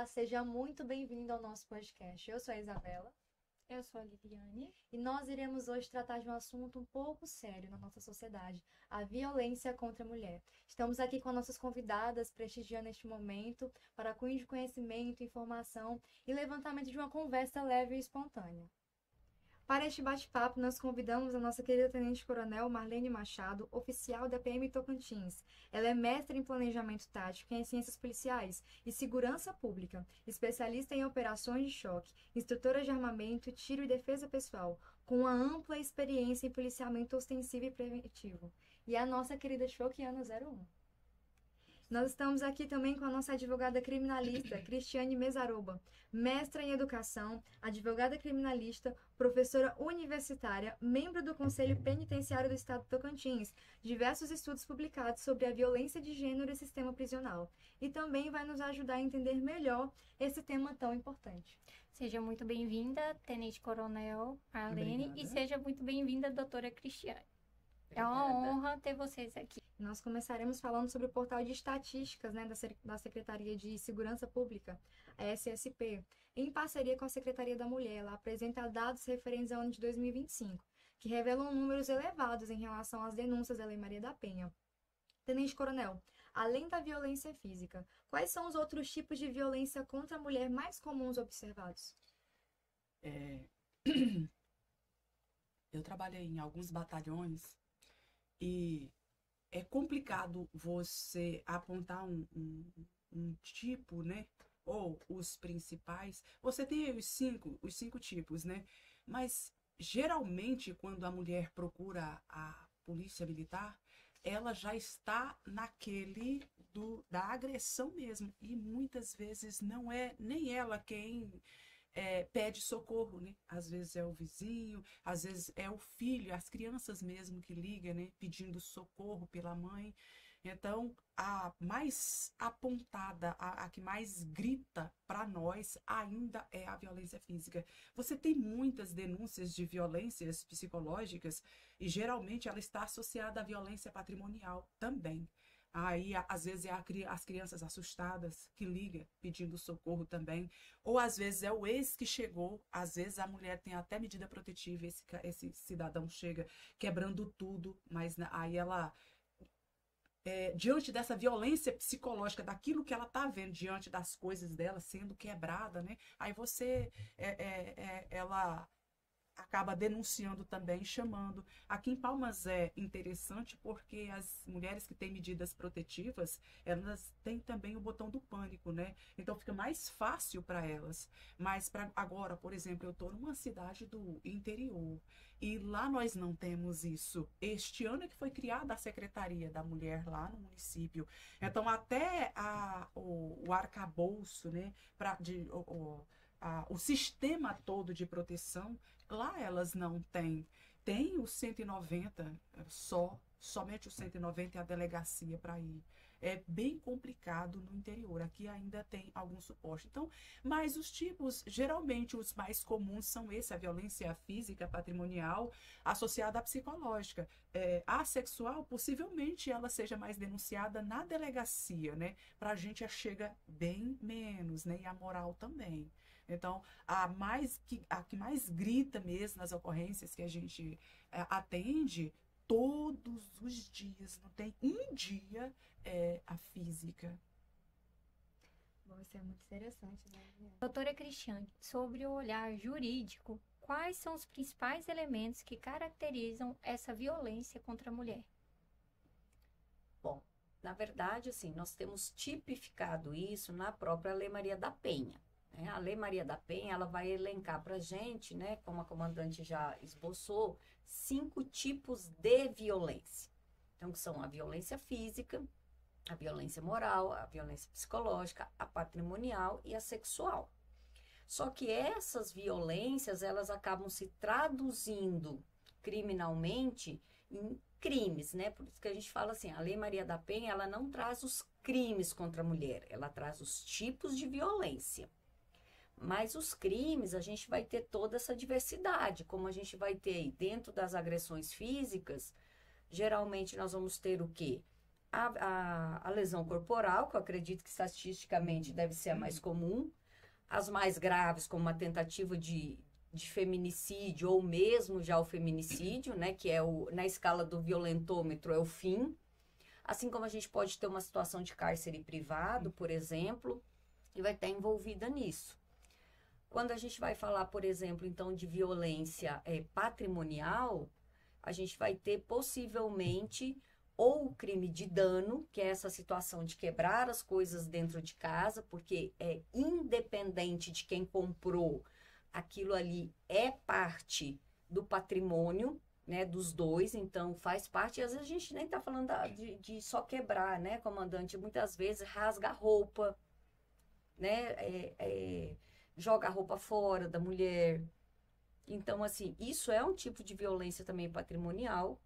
Olá, seja muito bem-vindo ao nosso podcast. Eu sou a Isabela. Eu sou a Liliane. E nós iremos hoje tratar de um assunto um pouco sério na nossa sociedade, a violência contra a mulher. Estamos aqui com nossas convidadas, prestigiando este momento para cunho de conhecimento, informação e levantamento de uma conversa leve e espontânea. Para este bate-papo, nós convidamos a nossa querida Tenente Coronel Marlene Machado, oficial da PM Tocantins. Ela é mestre em planejamento tático em ciências policiais e segurança pública, especialista em operações de choque, instrutora de armamento, tiro e defesa pessoal, com uma ampla experiência em policiamento ostensivo e preventivo. E a nossa querida Choquiana 01. Nós estamos aqui também com a nossa advogada criminalista, Cristiane Mesaroba, mestra em educação, advogada criminalista, professora universitária, membro do Conselho Penitenciário do Estado de Tocantins, diversos estudos publicados sobre a violência de gênero e sistema prisional. E também vai nos ajudar a entender melhor esse tema tão importante. Seja muito bem-vinda, Tenente Coronel Marlene, Obrigada. e seja muito bem-vinda, doutora Cristiane. É Obrigada. uma honra ter vocês aqui. Nós começaremos falando sobre o portal de estatísticas, da Secretaria de Segurança Pública, a SSP, em parceria com a Secretaria da Mulher. Ela apresenta dados referentes ao ano de 2025, que revelam números elevados em relação às denúncias da Lei Maria da Penha. Tenente Coronel, além da violência física, quais são os outros tipos de violência contra a mulher mais comuns observados? Eu trabalhei em alguns batalhões e é complicado você apontar um tipo, né? Ou os principais. Você tem os cinco tipos, né? Mas geralmente quando a mulher procura a polícia militar, ela já está naquele da agressão mesmo. E muitas vezes não é nem ela quem pede socorro, né? Às vezes é o vizinho, às vezes é o filho, as crianças mesmo que ligam, né? Pedindo socorro pela mãe. Então, a mais apontada, a que mais grita para nós ainda é a violência física. Você tem muitas denúncias de violências psicológicas e geralmente ela está associada à violência patrimonial também. Aí, às vezes, as crianças assustadas que ligam pedindo socorro também. Ou, às vezes, é o ex que chegou. Às vezes, a mulher tem até medida protetiva. Esse cidadão chega quebrando tudo. Mas aí ela, diante dessa violência psicológica, daquilo que ela está vendo, diante das coisas dela sendo quebrada, né? Aí ela acaba denunciando também, chamando. Aqui em Palmas é interessante porque as mulheres que têm medidas protetivas, elas têm também o botão do pânico, né? Então fica mais fácil para elas. Mas agora, por exemplo, eu estou numa cidade do interior e lá nós não temos isso. Este ano é que foi criada a Secretaria da Mulher lá no município. Então até o arcabouço, né? O sistema todo de proteção, lá elas não têm. Tem o 190, somente o 190 e a delegacia para ir. É bem complicado no interior. Aqui ainda tem algum suporte. Então, mas os tipos, geralmente os mais comuns são a violência física, patrimonial, associada à psicológica. A sexual, possivelmente ela seja mais denunciada na delegacia, né? Para a gente chega bem menos, né? E a moral também. Então, a que mais grita mesmo nas ocorrências que a gente atende todos os dias, não tem um dia a física. Bom, isso é muito interessante, né? Doutora Cristiane, sobre o olhar jurídico, quais são os principais elementos que caracterizam essa violência contra a mulher? Bom, na verdade, assim, nós temos tipificado isso na própria Lei Maria da Penha. A Lei Maria da Penha, ela vai elencar para a gente, né, como a comandante já esboçou, 5 tipos de violência. Então, que são a violência física, a violência moral, a violência psicológica, a patrimonial e a sexual. Só que essas violências, elas acabam se traduzindo criminalmente em crimes, né? Por isso que a gente fala assim, a Lei Maria da Penha, ela não traz os crimes contra a mulher, ela traz os tipos de violência. Mas os crimes, a gente vai ter toda essa diversidade, como a gente vai ter dentro das agressões físicas, geralmente nós vamos ter o quê? A lesão corporal, que eu acredito que estatisticamente deve ser a mais comum. As mais graves, como uma tentativa de feminicídio ou mesmo já o feminicídio, né? Que é na escala do violentômetro, é o fim. Assim como a gente pode ter uma situação de cárcere privado, por exemplo, e vai estar envolvida nisso. Quando a gente vai falar, por exemplo, então, de violência patrimonial, a gente vai ter possivelmente ou o crime de dano, que é essa situação de quebrar as coisas dentro de casa, porque é independente de quem comprou, aquilo ali é parte do patrimônio, né, dos dois, então faz parte, e às vezes a gente nem está falando de só quebrar, né, comandante? Muitas vezes rasga a roupa, né, joga a roupa fora da mulher. Então, assim, isso é um tipo de violência também patrimonial.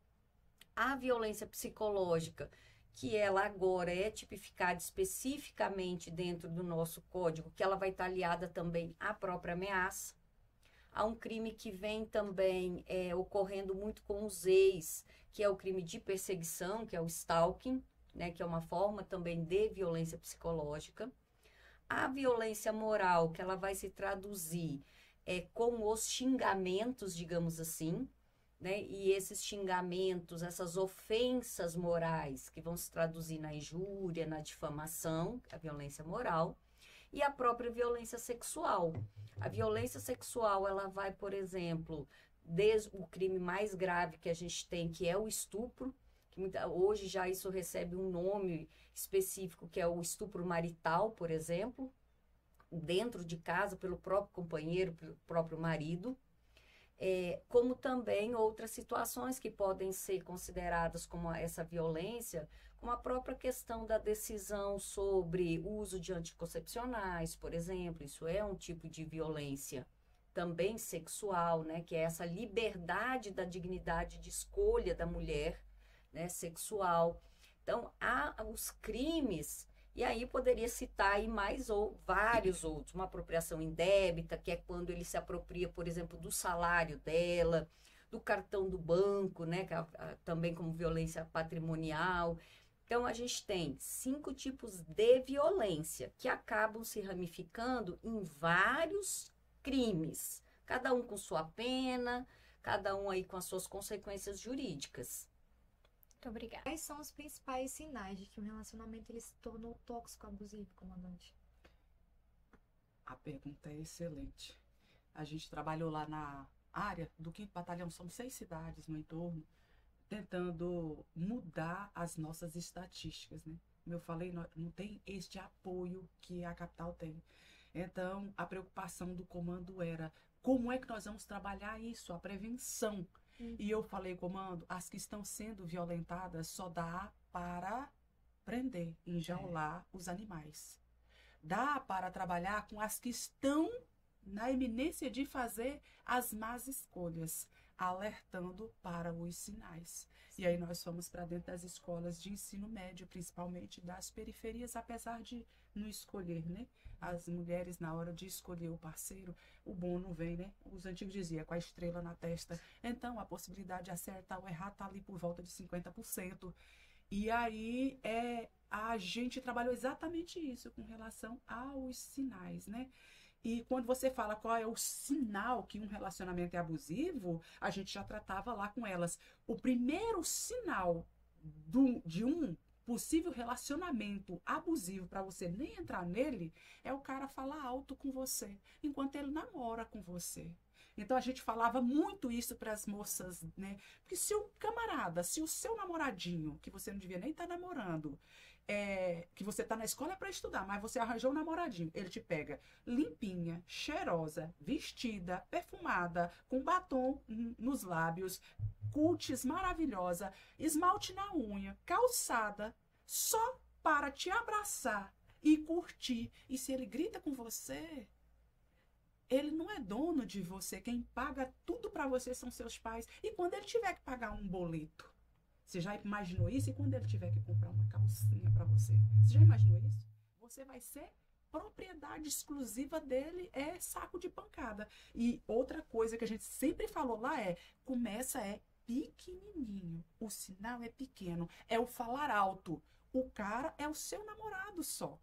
A violência psicológica, que ela agora é tipificada especificamente dentro do nosso código, que ela vai estar aliada também à própria ameaça. Há um crime que vem também ocorrendo muito com os ex, que é o crime de perseguição, que é o stalking, né, que é uma forma também de violência psicológica. A violência moral, que ela vai se traduzir com os xingamentos, digamos assim, né? E esses xingamentos, essas ofensas morais, que vão se traduzir na injúria, na difamação, a violência moral, e a própria violência sexual. A violência sexual, ela vai, por exemplo, desde o crime mais grave que a gente tem, que é o estupro, que hoje já isso recebe um nome específico, que é o estupro marital, por exemplo, dentro de casa, pelo próprio companheiro, pelo próprio marido. Como também outras situações que podem ser consideradas como essa violência, como a própria questão da decisão sobre o uso de anticoncepcionais, por exemplo. Isso é um tipo de violência também sexual, né? Que é essa liberdade da dignidade de escolha da mulher, né? Sexual. Então, há os crimes. E aí poderia citar aí vários outros. Uma apropriação indébita, que é quando ele se apropria, por exemplo, do salário dela, do cartão do banco, né, que também como violência patrimonial. Então, a gente tem 5 tipos de violência que acabam se ramificando em vários crimes, cada um com sua pena, cada um aí com as suas consequências jurídicas. Muito obrigada. Quais são os principais sinais de que um relacionamento ele se tornou tóxico, abusivo, comandante? A pergunta é excelente. A gente trabalhou lá na área do 5º Batalhão, são 6 cidades no entorno, tentando mudar as nossas estatísticas, né? Como eu falei, não tem este apoio que a capital tem. Então, a preocupação do comando era como é que nós vamos trabalhar isso, a prevenção. E eu falei, comando, as que estão sendo violentadas só dá para prender, enjaular os animais. Dá para trabalhar com as que estão na iminência de fazer as más escolhas, alertando para os sinais. E aí nós fomos para dentro das escolas de ensino médio, principalmente das periferias, apesar de não escolher, né? As mulheres, na hora de escolher o parceiro, o bom não vem, né? Os antigos diziam, com a estrela na testa. Então, a possibilidade de acertar ou errar está ali por volta de 50%. E aí, a gente trabalhou exatamente isso com relação aos sinais, né? E quando você fala qual é o sinal que um relacionamento é abusivo, a gente já tratava lá com elas. O primeiro sinal de um possível relacionamento abusivo para você nem entrar nele é o cara falar alto com você, enquanto ele namora com você. Então a gente falava muito isso para as moças, né? Porque se o seu namoradinho, que você não devia nem estar namorando, que você está na escola para estudar, mas você arranjou um namoradinho, ele te pega limpinha, cheirosa, vestida, perfumada, com batom nos lábios, cutis maravilhosa, esmalte na unha, calçada, só para te abraçar e curtir. E se ele grita com você, ele não é dono de você. Quem paga tudo para você são seus pais. E quando ele tiver que pagar um boleto, você já imaginou isso? E quando ele tiver que comprar uma calcinha para você? Você já imaginou isso? Você vai ser propriedade exclusiva dele, é saco de pancada. E outra coisa que a gente sempre falou lá começa pequenininho. O sinal é pequeno. É o falar alto. o cara é o seu namorado só.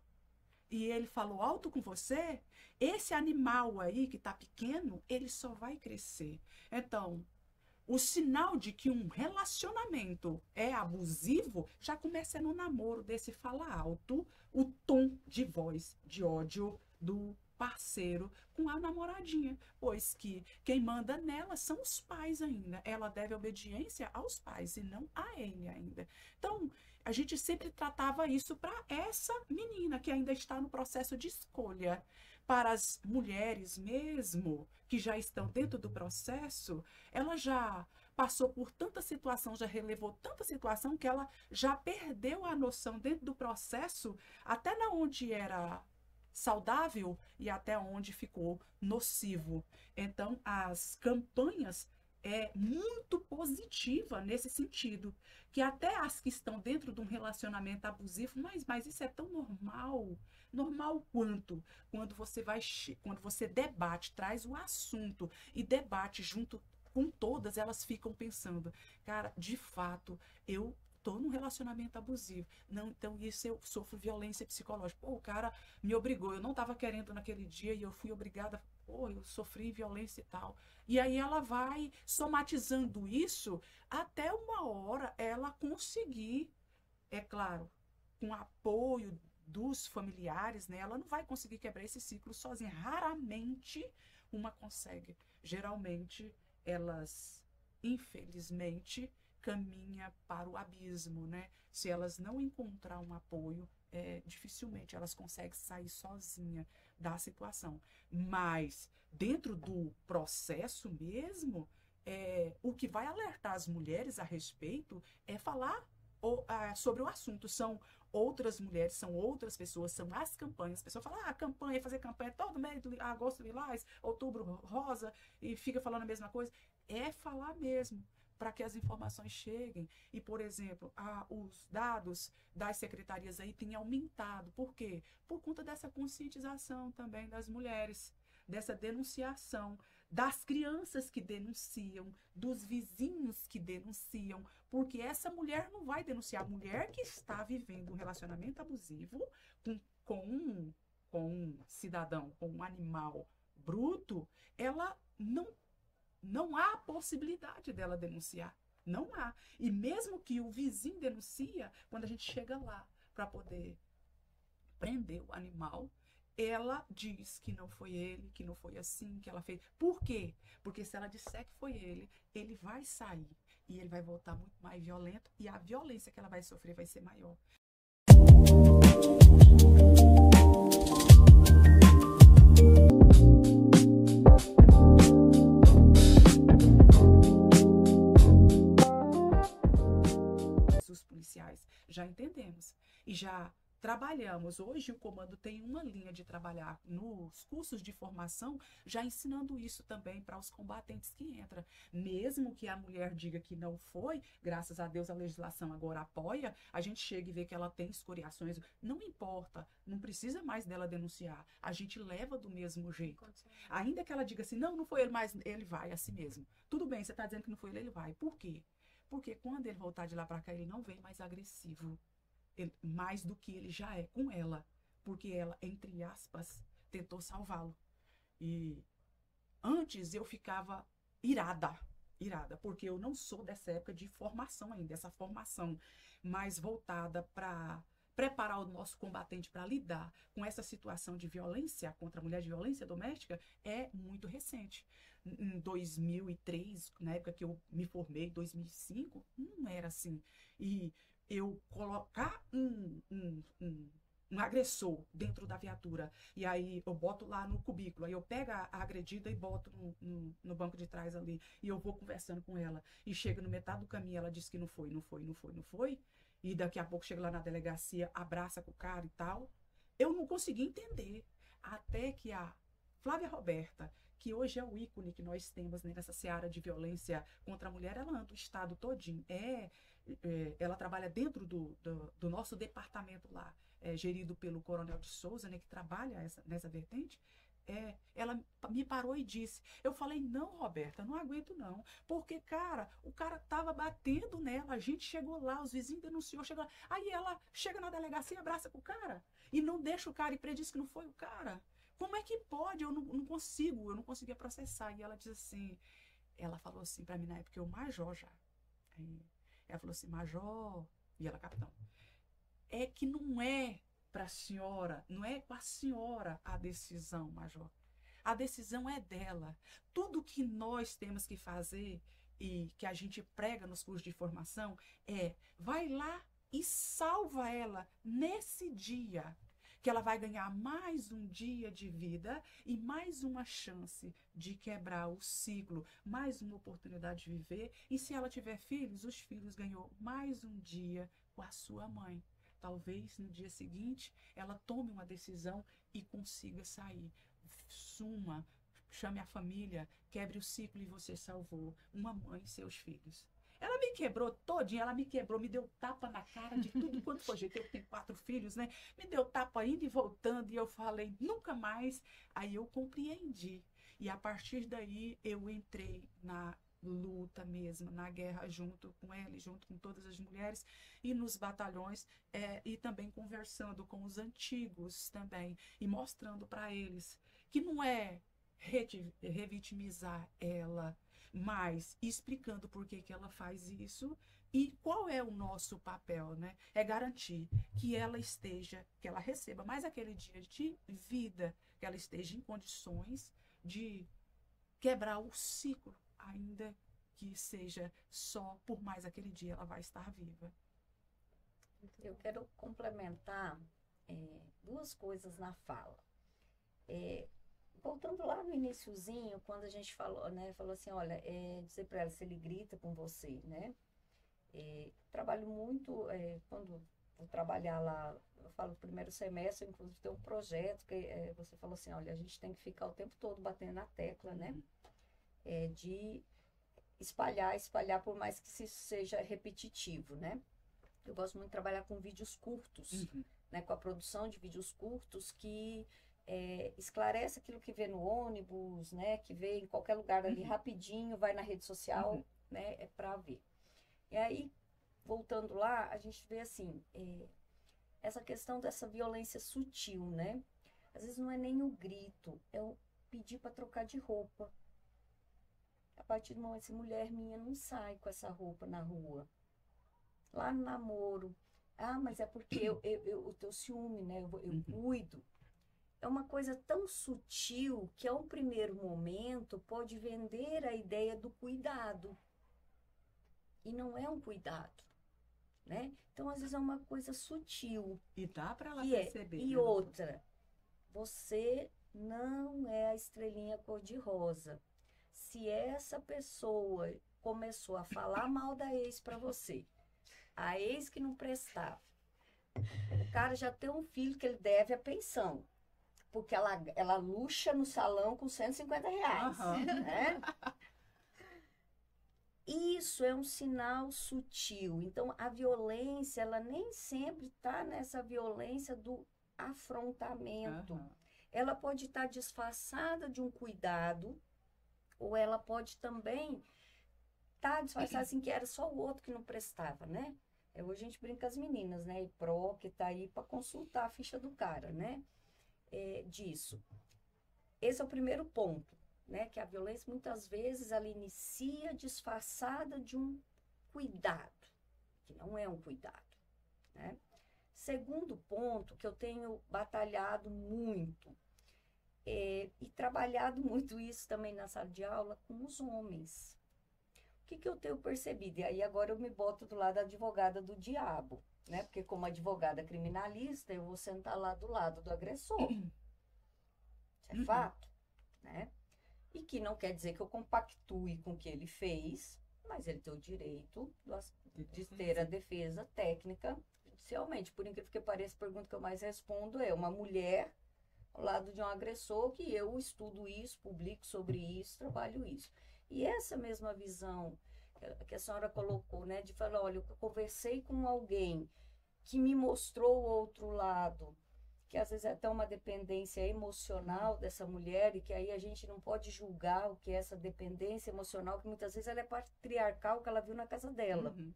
E ele falou alto com você, esse animal aí que tá pequeno, ele só vai crescer. Então, o sinal de que um relacionamento é abusivo já começa no namoro desse fala alto, o tom de voz de ódio do parceiro com a namoradinha, pois que quem manda nela são os pais ainda. Ela deve obediência aos pais e não a ele ainda. Então, a gente sempre tratava isso para essa menina que ainda está no processo de escolha. Para as mulheres mesmo, que já estão dentro do processo, ela já passou por tanta situação, já relevou tanta situação que ela já perdeu a noção dentro do processo, até na onde era saudável e até onde ficou nocivo. Então, as campanhas é muito positiva nesse sentido, que até as que estão dentro de um relacionamento abusivo, mas isso é tão normal, normal quando quando você debate, traz o assunto e debate junto com todas, elas ficam pensando, cara, de fato, eu tô num relacionamento abusivo. Não, então isso eu sofro violência psicológica. Pô, o cara me obrigou, eu não estava querendo naquele dia e eu fui obrigada, pô, eu sofri violência e tal. E aí ela vai somatizando isso até uma hora ela conseguir, é claro, com apoio dos familiares, né? Ela não vai conseguir quebrar esse ciclo sozinha. Raramente uma consegue. Geralmente elas, infelizmente, caminha para o abismo, né? Se elas não encontrar um apoio, dificilmente elas conseguem sair sozinha da situação. Mas dentro do processo mesmo, o que vai alertar as mulheres a respeito é falar sobre o assunto. São outras mulheres, são outras pessoas, são as campanhas. As pessoas falam, campanha, fazer campanha todo mês, agosto lilás, outubro rosa, e fica falando a mesma coisa. É falar mesmo, para que as informações cheguem. E, por exemplo, os dados das secretarias aí têm aumentado. Por quê? Por conta dessa conscientização também das mulheres, dessa denunciação, das crianças que denunciam, dos vizinhos que denunciam, porque essa mulher não vai denunciar. A mulher que está vivendo um relacionamento abusivo com um cidadão, com um animal bruto, ela não há possibilidade dela denunciar. Não há. E mesmo que o vizinho denuncia, quando a gente chega lá para poder prender o animal, ela diz que não foi ele, que não foi assim, que ela fez. Por quê? Porque se ela disser que foi ele vai sair e ele vai voltar muito mais violento e a violência que ela vai sofrer vai ser maior. Os policiais já entendemos e já trabalhamos. Hoje o comando tem uma linha de trabalhar nos cursos de formação, já ensinando isso também para os combatentes que entram. Mesmo que a mulher diga que não foi, graças a Deus a legislação agora apoia, a gente chega e vê que ela tem escoriações, não importa, não precisa mais dela denunciar, a gente leva do mesmo jeito. Ainda que ela diga assim, não foi ele, mas ele vai assim mesmo. Tudo bem, você está dizendo que não foi ele vai. Por quê? Porque quando ele voltar de lá para cá, ele não vem mais agressivo. Mais do que ele já é com ela, porque ela, entre aspas, tentou salvá-lo. E antes eu ficava irada, porque eu não sou dessa época de formação ainda, essa formação mais voltada para preparar o nosso combatente para lidar com essa situação de violência contra a mulher, de violência doméstica, é muito recente. Em 2003, na época que eu me formei, 2005, não era assim. E eu colocar um agressor dentro da viatura, e aí eu boto lá no cubículo, aí eu pego a agredida e boto no banco de trás ali, e eu vou conversando com ela, e chega no metade do caminho, ela diz que não foi, e daqui a pouco chega lá na delegacia, abraça com o cara e tal. Eu não consegui entender, até que a Flávia Roberta, que hoje é o ícone que nós temos, né, nessa seara de violência contra a mulher, ela anda o estado todinho, ela trabalha dentro do nosso departamento lá, gerido pelo Coronel de Souza, né, que trabalha nessa vertente. ela me parou e disse. Eu falei, não, Roberta, não aguento não. Porque, cara, o cara tava batendo nela. A gente chegou lá, os vizinhos denunciou, chegou lá. Aí ela chega na delegacia e abraça com o cara. E não deixa o cara, e prediz que não foi o cara. Como é que pode? Eu não conseguia processar. E ela diz assim, ela falou assim pra mim na época, eu major já. Aí, ela falou assim, major, e ela capitão. É que não é para a senhora, não é com a senhora a decisão, major. A decisão é dela. Tudo que nós temos que fazer e que a gente prega nos cursos de formação é, vai lá e salva ela nesse dia, que ela vai ganhar mais um dia de vida e mais uma chance de quebrar o ciclo, mais uma oportunidade de viver. E se ela tiver filhos, os filhos ganhou mais um dia com a sua mãe. Talvez no dia seguinte ela tome uma decisão e consiga sair. Suma, chame a família, quebre o ciclo e você salvou uma mãe e seus filhos. Ela me quebrou todinha, ela me quebrou, me deu tapa na cara de tudo quanto foi jeito. Eu tenho 4 filhos, né? Me deu tapa indo e voltando e eu falei, nunca mais. Aí eu compreendi. E a partir daí eu entrei na luta mesmo, na guerra junto com ele, junto com todas as mulheres e nos batalhões e também conversando com os antigos também e mostrando para eles que não é revitimizar ela, mas explicando por que ela faz isso e qual é o nosso papel, né? É garantir que ela esteja, que ela receba mais aquele dia de vida, que ela esteja em condições de quebrar o ciclo, ainda que seja só por mais aquele dia ela vai estar viva. Eu quero complementar 2 coisas na fala. Voltando lá no iniciozinho, quando a gente falou, né, falou assim, olha, dizer para ela se ele grita com você, né? Trabalho muito, quando vou trabalhar lá, eu falo primeiro semestre, inclusive tem um projeto que você falou assim, olha, a gente tem que ficar o tempo todo batendo na tecla, né? De espalhar, por mais que isso seja repetitivo, né? Eu gosto muito de trabalhar com vídeos curtos, né? Com a produção de vídeos curtos que esclarece aquilo que vê no ônibus, né? Que vê em qualquer lugar ali rapidinho, vai na rede social, né? É para ver. E aí, voltando lá, a gente vê assim, essa questão dessa violência sutil, né? Às vezes não é nem o grito, é o pedir para trocar de roupa. A partir do momento que mulher minha não sai com essa roupa na rua. Lá no namoro, mas é porque o teu ciúme, né? Eu cuido. É uma coisa tão sutil que, a um primeiro momento, pode vender a ideia do cuidado. E não é um cuidado, né? Então, às vezes, é uma coisa sutil. E dá para ela perceber. E outra, você não é a estrelinha cor-de-rosa. Se essa pessoa começou a falar mal da ex para você, a ex que não prestava, o cara já tem um filho que ele deve a pensão. Porque ela luxa no salão com R$150, né? Isso é um sinal sutil. Então, a violência, ela nem sempre está nessa violência do afrontamento. Ela pode estar disfarçada de um cuidado, ou ela pode também estar disfarçada assim, que era só o outro que não prestava, né? Hoje a gente brinca com as meninas, né? E pró, que está aí para consultar a ficha do cara, né? Disso. Esse é o primeiro ponto, né? Que a violência muitas vezes ela inicia disfarçada de um cuidado, que não é um cuidado, né? Segundo ponto, que eu tenho batalhado muito e trabalhado muito isso também na sala de aula com os homens. O que eu tenho percebido? E aí agora eu me boto do lado da advogada do diabo, né? Porque como advogada criminalista, eu vou sentar lá do lado do agressor. Isso é fato, né? E que não quer dizer que eu compactue com o que ele fez, mas ele tem o direito de ter a defesa técnica judicialmente. Por incrível que pareça, a pergunta que eu mais respondo é uma mulher ao lado de um agressor, que eu estudo isso, publico sobre isso, trabalho isso. E essa mesma visão que a senhora colocou, né, de falar, olha, eu conversei com alguém que me mostrou o outro lado, que às vezes é até uma dependência emocional dessa mulher, e que aí a gente não pode julgar o que é essa dependência emocional, que muitas vezes ela é patriarcal, que ela viu na casa dela. Uhum.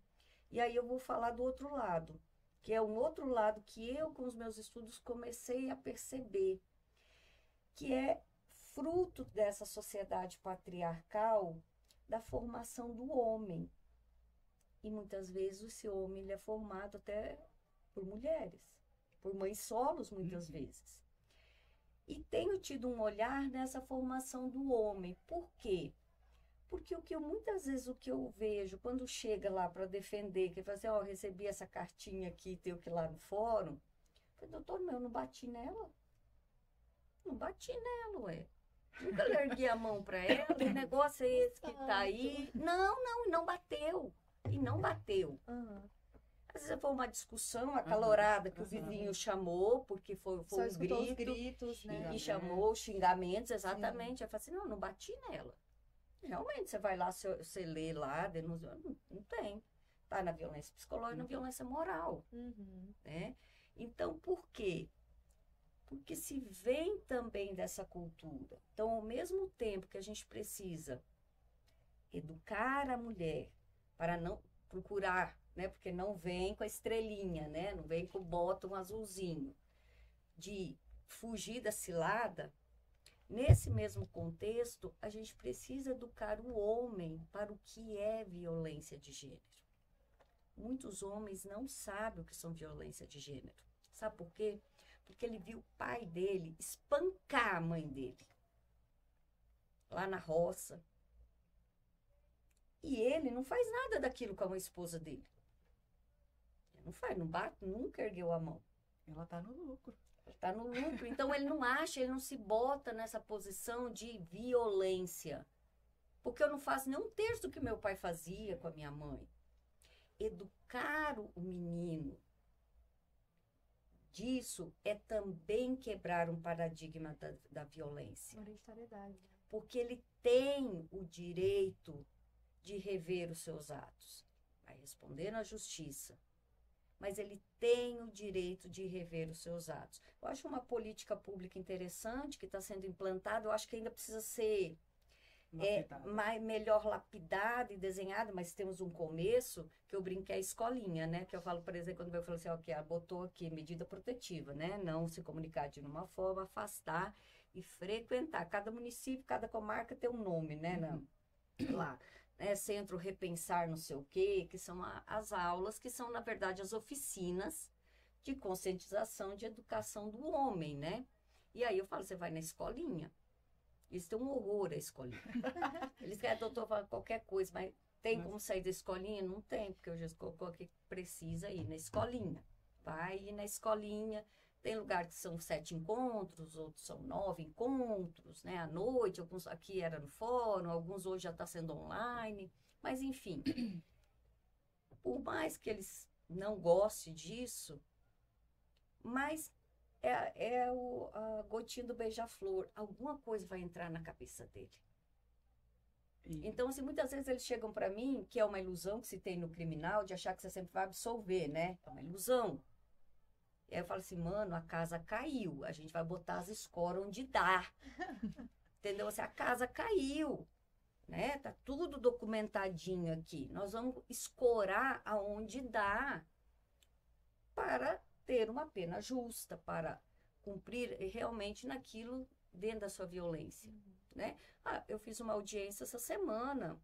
E aí eu vou falar do outro lado, que é um outro lado que eu, com os meus estudos, comecei a perceber, que é fruto dessa sociedade patriarcal, da formação do homem. E muitas vezes esse homem ele é formado até por mulheres, por mães solos, muitas vezes. E tenho tido um olhar nessa formação do homem. Por quê? Porque muitas vezes o que eu vejo quando chega lá para defender, que fala assim, ó, recebi essa cartinha aqui, tenho que ir lá no fórum. Eu falei, doutor, eu não bati nela. Não bati nela, ué. Nunca larguei a mão para ela, o negócio é esse que tá aí. Não bateu. E não bateu. Às vezes foi uma discussão acalorada que o vizinho chamou, porque foi Só um escutou os grito. gritos, né? E chamou xingamentos, exatamente. Eu falei assim, não bati nela. Realmente, você vai lá, você lê lá, denuncia, não tem. Tá na violência psicológica, na violência moral, né? Então, por quê? Porque se vem também dessa cultura. Então, ao mesmo tempo que a gente precisa educar a mulher para não procurar, né? Porque não vem com a estrelinha, né? Não vem com o botão azulzinho, de fugir da cilada. Nesse mesmo contexto, a gente precisa educar o homem para o que é violência de gênero. Muitos homens não sabem o que são violência de gênero. Sabe por quê? Porque ele viu o pai dele espancar a mãe dele, lá na roça. E ele não faz nada daquilo com a esposa dele. Ele não faz, não bate, nunca ergueu a mão. Ela tá no lucro. Está no lucro. Então, ele não acha, ele não se bota nessa posição de violência. Porque eu não faço nem um terço do que meu pai fazia com a minha mãe. Educar o menino disso é também quebrar um paradigma da violência. Hereditariedade. Porque ele tem o direito de rever os seus atos. Vai responder na justiça. Mas ele tem o direito de rever os seus atos. Eu acho uma política pública interessante que está sendo implantada. Eu acho que ainda precisa ser melhor lapidada e desenhada, mas temos um começo, que eu brinquei a escolinha, né? Que eu falo, por exemplo, quando eu falo assim, ok, ela botou aqui medida protetiva, né? Não se comunicar de uma forma, afastar e frequentar. Cada município, cada comarca tem um nome, né? Lá. Né, Centro Repensar não sei o quê, que são as aulas, que são, na verdade, as oficinas de conscientização, de educação do homem, né? E aí eu falo, você vai na escolinha. Eles têm um horror a escolinha. Eles querem, doutor, falar qualquer coisa, mas tem como sair da escolinha? Não tem, porque eu já colocou que precisa ir na escolinha. Vai ir na escolinha. Tem lugar que são 7 encontros, outros são 9 encontros, né? À noite, alguns aqui era no fórum, alguns hoje já está sendo online. Mas, enfim, por mais que eles não gostem disso, mas a gotinha do beija-flor. Alguma coisa vai entrar na cabeça dele. Então, assim, muitas vezes eles chegam para mim, que é uma ilusão que se tem no criminal, de achar que você sempre vai absolver, né? É uma ilusão. E aí eu falo assim, mano, a casa caiu, a gente vai botar as escoras onde dá. Entendeu? Assim, a casa caiu, né? Tá tudo documentadinho aqui. Nós vamos escorar aonde dá para ter uma pena justa, para cumprir realmente naquilo dentro da sua violência, né? Eu fiz uma audiência essa semana,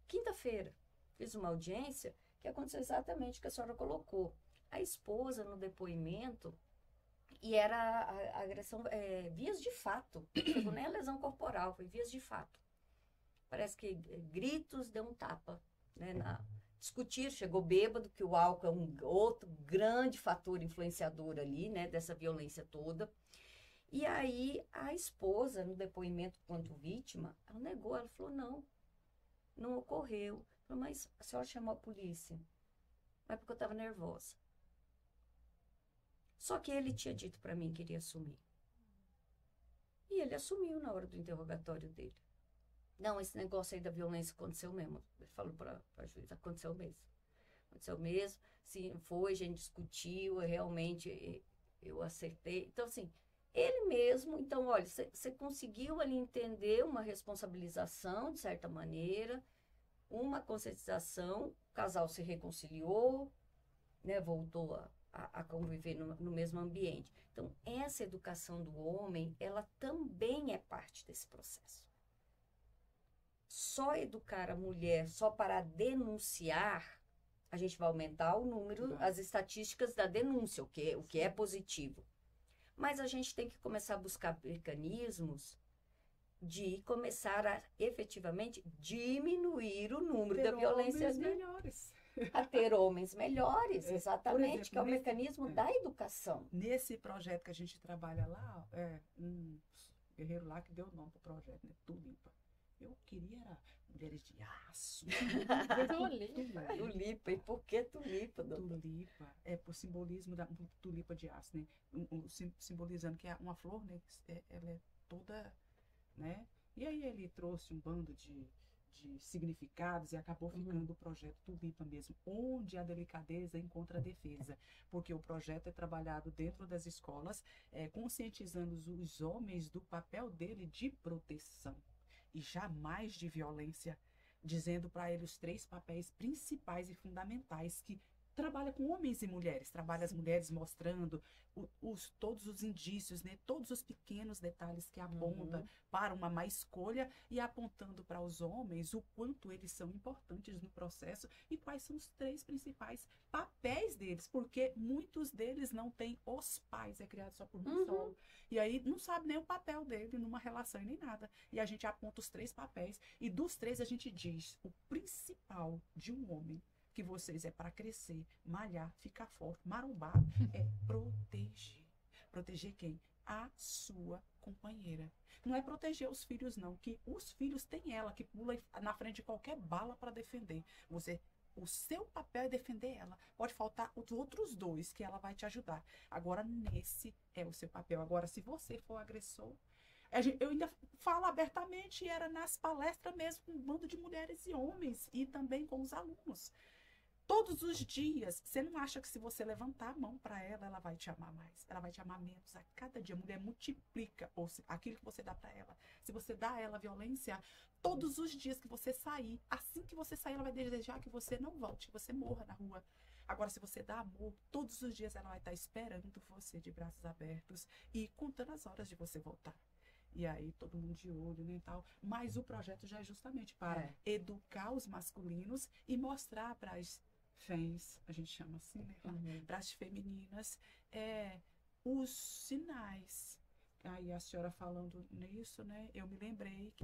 quinta-feira, fiz uma audiência que aconteceu exatamente o que a senhora colocou. A esposa, no depoimento, e era a agressão, vias de fato, não nem a lesão corporal, foi vias de fato. Parece que gritos, deu um tapa, né, discutir, chegou bêbado, que o álcool é um outro grande fator influenciador ali, né, dessa violência toda. E aí, a esposa, no depoimento quanto vítima, ela negou, ela falou, não ocorreu. Falou, mas a senhora chamou a polícia. Mas porque eu estava nervosa. Só que ele tinha dito para mim que iria assumir. E ele assumiu na hora do interrogatório dele. Não, esse negócio aí da violência aconteceu mesmo. Ele falou para a juíza, aconteceu mesmo. Aconteceu mesmo, sim, foi, a gente discutiu, realmente eu acertei. Então, assim, ele mesmo, então, olha, você conseguiu ali entender uma responsabilização, de certa maneira, uma conscientização, o casal se reconciliou, né, voltou a conviver no mesmo ambiente. Então, essa educação do homem, ela também é parte desse processo. Só educar a mulher só para denunciar, a gente vai aumentar o número, as estatísticas da denúncia, o que é positivo. Mas a gente tem que começar a buscar mecanismos de começar a efetivamente diminuir o número da violência. Homens melhores. A ter homens melhores, exatamente, exemplo, que é o mecanismo da educação. Nesse projeto que a gente trabalha lá, um guerreiro lá que deu o nome pro projeto, né? Tulipa. Eu queria era mulheres de aço. Tulipa. E por que tulipa, doutor? Tulipa é por simbolismo da tulipa de aço, né? Simbolizando que é uma flor, né? Ela é toda, né? E aí ele trouxe um bando de significados e acabou ficando o projeto Tulipa mesmo, onde a delicadeza encontra a defesa, porque o projeto é trabalhado dentro das escolas, conscientizando os homens do papel dele de proteção e jamais de violência, dizendo para ele os 3 papéis principais e fundamentais que trabalha com homens e mulheres, trabalha as mulheres mostrando todos os indícios, né? Todos os pequenos detalhes que apontam para uma má escolha e apontando para os homens o quanto eles são importantes no processo e quais são os 3 principais papéis deles, porque muitos deles não têm os pais, é criado só por mãe solo, e aí não sabe nem o papel dele numa relação e nem nada, e a gente aponta os 3 papéis, e dos 3 a gente diz o principal de um homem que vocês é para crescer, malhar, ficar forte, marombar, é proteger. Proteger quem? A sua companheira. Não é proteger os filhos, não, que os filhos têm ela, que pula na frente de qualquer bala para defender. O seu papel é defender ela. Pode faltar os outros 2, que ela vai te ajudar. Agora, nesse é o seu papel. Agora, se você for agressor, eu ainda falo abertamente, era nas palestras mesmo, com um bando de mulheres e homens, e também com os alunos. Todos os dias, você não acha que se você levantar a mão para ela, ela vai te amar mais? Ela vai te amar menos. A cada dia, a mulher multiplica aquilo que você dá para ela. Se você dá a ela violência, todos os dias que você sair, assim que você sair, ela vai desejar que você não volte, que você morra na rua. Agora, se você dá amor, todos os dias ela vai estar esperando você de braços abertos e contando as horas de você voltar. E aí, todo mundo de olho, né, e tal. Mas o projeto já é justamente para educar os masculinos e mostrar para as fãs, a gente chama assim, né? Para as femininas, os sinais. Aí a senhora falando nisso, né? Eu me lembrei que...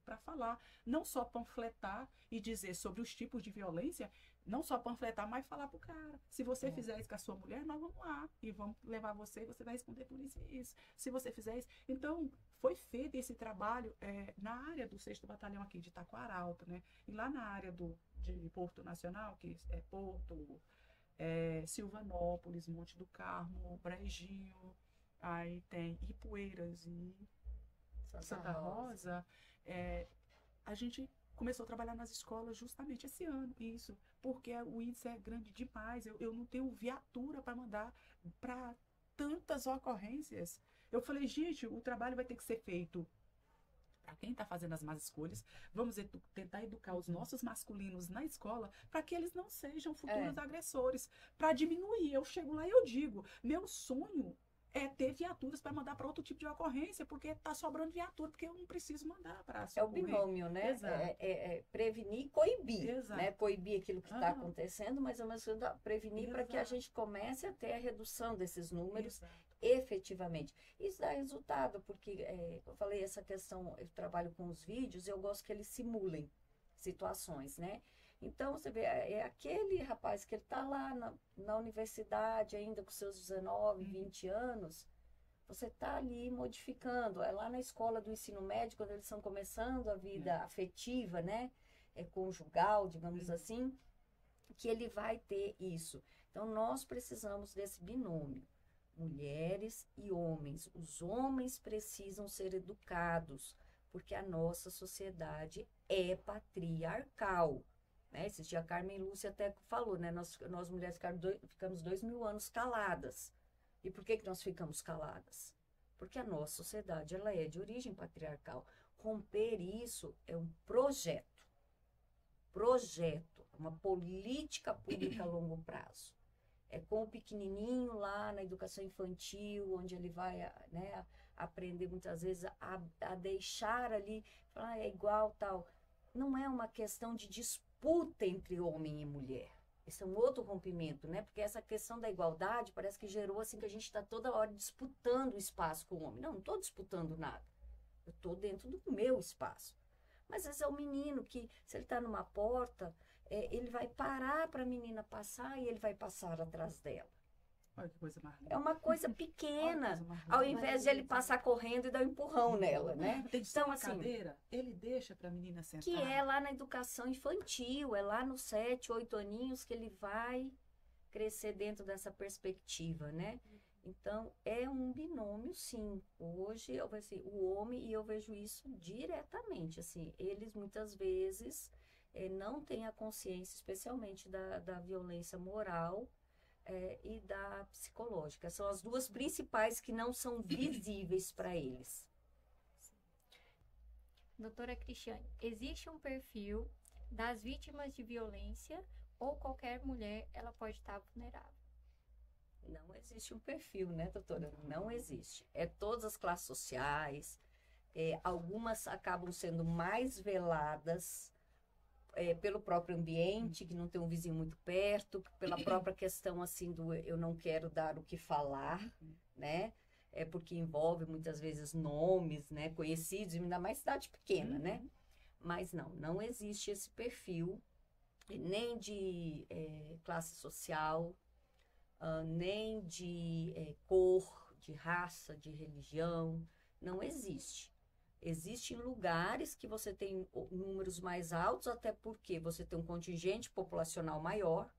para falar, não só panfletar e dizer sobre os tipos de violência, não só panfletar, mas falar pro cara. Se você fizer isso com a sua mulher, nós vamos lá e vamos levar você e você vai responder por isso e isso. Se você fizer isso... Então, foi feito esse trabalho na área do 6º Batalhão aqui de Taquaralto, né? E lá na área de Porto Nacional, que é Porto, Silvanópolis, Monte do Carmo, Brejinho, aí tem Ipueiras e Santa Rosa. A gente começou a trabalhar nas escolas justamente esse ano, isso, porque o índice é grande demais, eu não tenho viatura para mandar para tantas ocorrências. Eu falei, gente, o trabalho vai ter que ser feito para quem está fazendo as más escolhas, vamos tentar educar os nossos masculinos na escola para que eles não sejam futuros agressores, para diminuir. Eu chego lá e eu digo, meu sonho é ter viaturas para mandar para outro tipo de ocorrência, porque está sobrando viatura, porque eu não preciso mandar para socorrer. É o binômio, né? Exato. Prevenir e coibir. Exato. Né? Coibir aquilo que está acontecendo, mas ao mesmo tempo prevenir para que a gente comece a ter a redução desses números efetivamente. Isso dá resultado, porque eu falei essa questão, eu trabalho com os vídeos, eu gosto que eles simulem situações, né? Então, você vê, aquele rapaz que ele está lá na universidade ainda com seus 19, 20 anos, você está ali modificando. É lá na escola do ensino médio, quando eles estão começando a vida afetiva, né? Conjugal, digamos assim, que ele vai ter isso. Então, nós precisamos desse binômio mulheres e homens. Os homens precisam ser educados, porque a nossa sociedade é patriarcal. Né? Esses dias a Carmen Lúcia até falou, né? Nós mulheres ficamos 2000 anos caladas. E por que nós ficamos caladas? Porque a nossa sociedade ela é de origem patriarcal. Romper isso é um projeto, uma política pública a longo prazo. É com o pequenininho lá na educação infantil, onde ele vai, né, aprender muitas vezes a deixar ali, falar, é igual, tal. Não é uma questão de disputa entre homem e mulher. Esse é um outro rompimento, né? Porque essa questão da igualdade parece que gerou assim que a gente está toda hora disputando o espaço com o homem. Não estou disputando nada. Eu estou dentro do meu espaço. Mas às vezes é o menino que, se ele está numa porta, ele vai parar para a menina passar e ele vai passar atrás dela. Olha que coisa mais linda. É uma coisa pequena, Coisa mais linda. ao invés de ele passar correndo e dar um empurrão nela, né? Tem Então, uma assim, cadeira, ele deixa para a menina sentar. que é lá na educação infantil, é lá nos 7, 8 aninhos que ele vai crescer dentro dessa perspectiva, né? Então, é um binômio, sim. Hoje, assim, o homem, e eu vejo isso diretamente, assim, eles muitas vezes não têm a consciência, especialmente da violência moral e da psicológica. São as duas principais que não são visíveis para eles. Doutora Cristiane, existe um perfil das vítimas de violência ou qualquer mulher ela pode estar vulnerável? Não existe um perfil, né, doutora? Não existe. É todas as classes sociais, algumas acabam sendo mais veladas pelo próprio ambiente, que não tem um vizinho muito perto, pela própria questão, assim, do eu não quero dar o que falar, né? Porque envolve muitas vezes nomes, né, conhecidos, ainda mais cidade pequena, né? Mas não existe esse perfil, nem de classe social, nem de cor, de raça, de religião, não existe. Existem lugares que você tem números mais altos, até porque você tem um contingente populacional maior.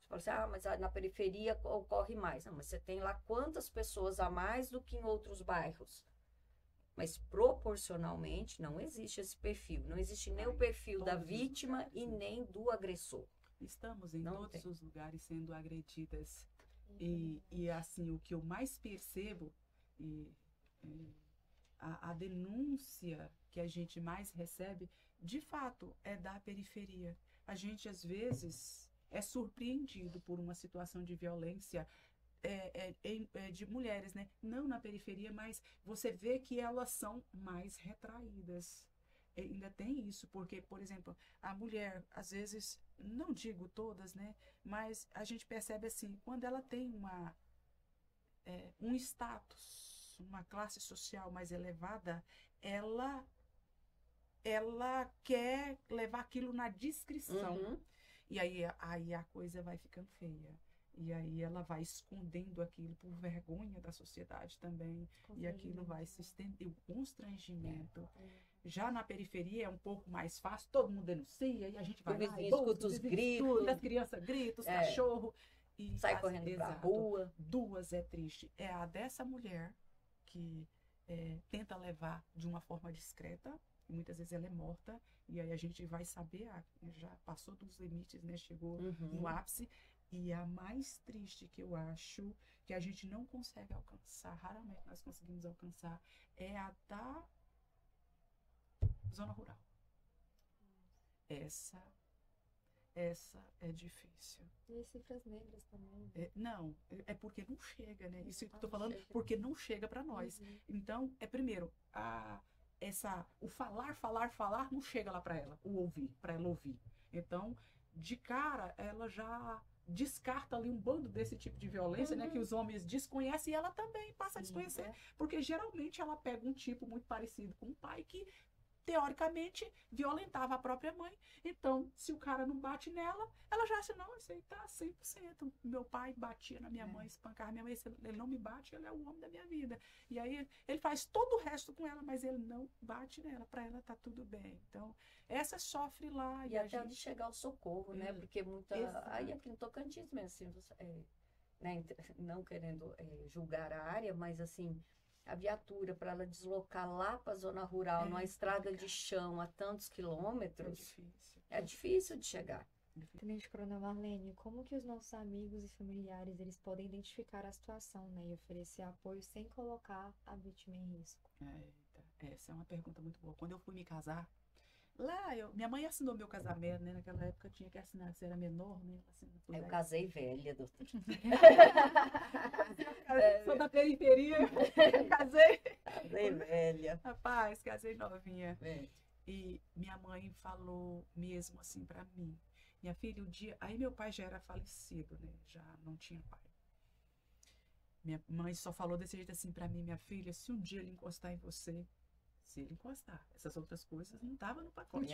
Você fala assim, mas na periferia ocorre mais. Não, mas você tem lá quantas pessoas a mais do que em outros bairros? Mas proporcionalmente não existe esse perfil. Não existe nem o perfil da vítima e nem do agressor. Estamos em todos os lugares sendo agredidas. E assim, o que eu mais percebo, a denúncia que a gente mais recebe, de fato, é da periferia. A gente, às vezes, é surpreendido por uma situação de violência de mulheres, né? Não na periferia, mas você vê que elas são mais retraídas. Ainda tem isso, porque, por exemplo, a mulher, às vezes, não digo todas, né? Mas a gente percebe assim, quando ela tem um status, uma classe social mais elevada, ela quer levar aquilo na discrição. Uhum. E aí a coisa vai ficando feia. E aí ela vai escondendo aquilo por vergonha da sociedade também. E aquilo vai se estender, o constrangimento. Já na periferia é um pouco mais fácil, todo mundo denuncia, e a gente vai lá, escuta os gritos, as crianças gritam, os cachorros. E sai correndo pra rua. Duas é triste. É a dessa mulher que tenta levar de uma forma discreta, e muitas vezes ela é morta, e aí a gente vai saber, já passou dos limites, né? Chegou no ápice. E a mais triste que eu acho, que a gente não consegue alcançar, raramente nós conseguimos alcançar, é a da zona rural. Essa é difícil. E as cifras negras também. Não, é porque não chega, né? Isso que eu tô falando, porque não chega para nós. Então, primeiro, o falar não chega lá para ela, para ela ouvir. Então, de cara, ela já descarta ali um bando desse tipo de violência, né, que os homens desconhecem, e ela também passa a desconhecer, porque geralmente ela pega um tipo muito parecido com o pai que teoricamente violentava a própria mãe. Então, se o cara não bate nela, ela já acha, não, isso aí tá 100%. Meu pai batia na minha mãe, espancava minha mãe, se ele não me bate, ele é o homem da minha vida. E aí ele faz todo o resto com ela, mas ele não bate nela, para ela tá tudo bem. Então, essa sofre lá. E até onde chegar o socorro, né? Porque muita... Aí aqui no Tocantins mesmo, assim, né, não querendo julgar a área, mas assim, a viatura para ela deslocar lá para a zona rural, numa estrada de chão a tantos quilômetros, é difícil de chegar. Tenente Coronel Marlene, como que os nossos amigos e familiares eles podem identificar a situação, né, e oferecer apoio sem colocar a vítima em risco? Eita, essa é uma pergunta muito boa. Quando eu fui me casar, lá, minha mãe assinou meu casamento, né? Naquela época eu tinha que assinar, se era menor, né? Eu casei velha, doutora. Sou da periferia, casei. Casei velha. Rapaz, casei novinha. É. E minha mãe falou mesmo assim pra mim. Minha filha, o dia... Aí meu pai já era falecido, né? Já não tinha pai. Minha mãe só falou desse jeito assim pra mim, minha filha, se um dia ele encostar em você, se ele encostar, essas outras coisas não estavam no pacote.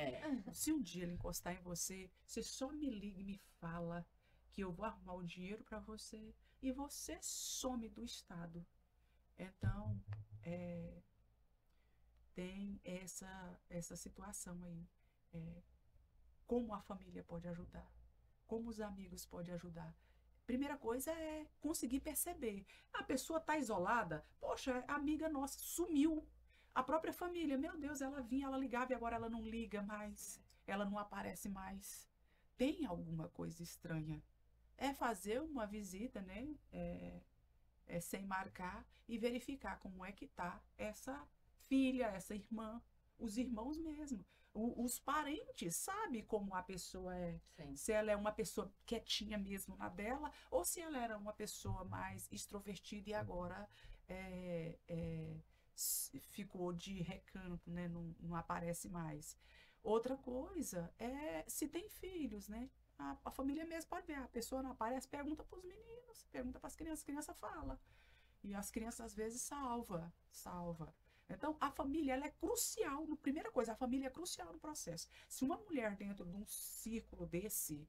Se um dia ele encostar em você, você só me liga e me fala que eu vou arrumar o dinheiro pra você e você some do estado. Então, tem essa situação aí. Como a família pode ajudar? Como os amigos podem ajudar? Primeira coisa é conseguir perceber. A pessoa está isolada, poxa, a amiga nossa sumiu. A própria família, meu Deus, ela vinha, ela ligava e agora ela não liga mais. Ela não aparece mais. Tem alguma coisa estranha. É fazer uma visita, né? Sem marcar e verificar como é que tá essa filha, essa irmã, os irmãos mesmo. Os parentes, sabe como a pessoa é. Sim. Se ela é uma pessoa quietinha mesmo na dela, ou se ela era uma pessoa mais extrovertida e agora ficou de recanto, né? Não aparece mais. Outra coisa é se tem filhos, né? A família mesmo pode ver, a pessoa não aparece, pergunta para os meninos, pergunta para as crianças falam. E as crianças às vezes salva. Então, a família, ela é crucial. Primeira coisa, a família é crucial no processo. Se uma mulher dentro de um círculo desse,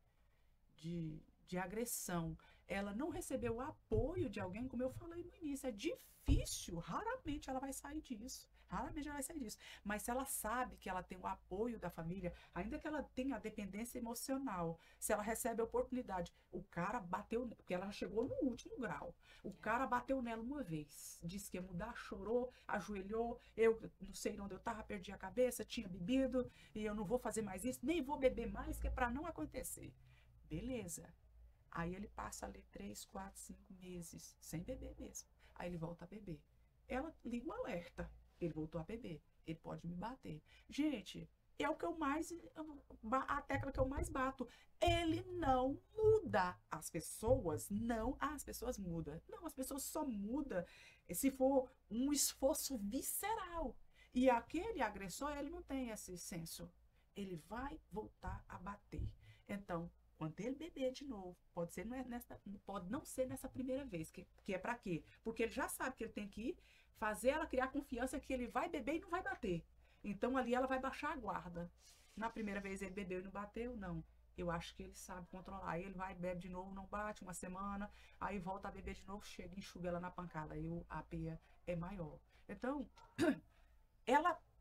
de agressão, ela não recebeu o apoio de alguém, como eu falei no início, é difícil, raramente ela vai sair disso. Mas se ela sabe que ela tem o apoio da família, ainda que ela tenha a dependência emocional, se ela recebe a oportunidade, o cara bateu, porque ela chegou no último grau, o cara bateu nela uma vez, disse que ia mudar, chorou, ajoelhou, eu não sei onde eu estava, perdi a cabeça, tinha bebido, e eu não vou fazer mais isso, nem vou beber mais, que é para não acontecer. Beleza. Aí ele passa ali 3, 4, 5 meses, sem beber mesmo. Aí ele volta a beber. Ela liga o alerta. Ele voltou a beber. Ele pode me bater. Gente, é o que eu mais... A tecla que eu mais bato. Ele não muda. As pessoas mudam. Não, as pessoas só mudam se for um esforço visceral. E aquele agressor, ele não tem esse senso. Ele vai voltar a bater. Então, quando ele beber de novo, pode não ser nessa primeira vez, que é para quê? Porque ele já sabe que ele tem que fazer ela criar confiança que ele vai beber e não vai bater. Então ali ela vai baixar a guarda. Na primeira vez ele bebeu e não bateu, não. Eu acho que ele sabe controlar. Aí ele vai, bebe de novo, não bate, uma semana, aí volta a beber de novo, chega e enxuga ela na pancada. Aí a peia é maior. Então,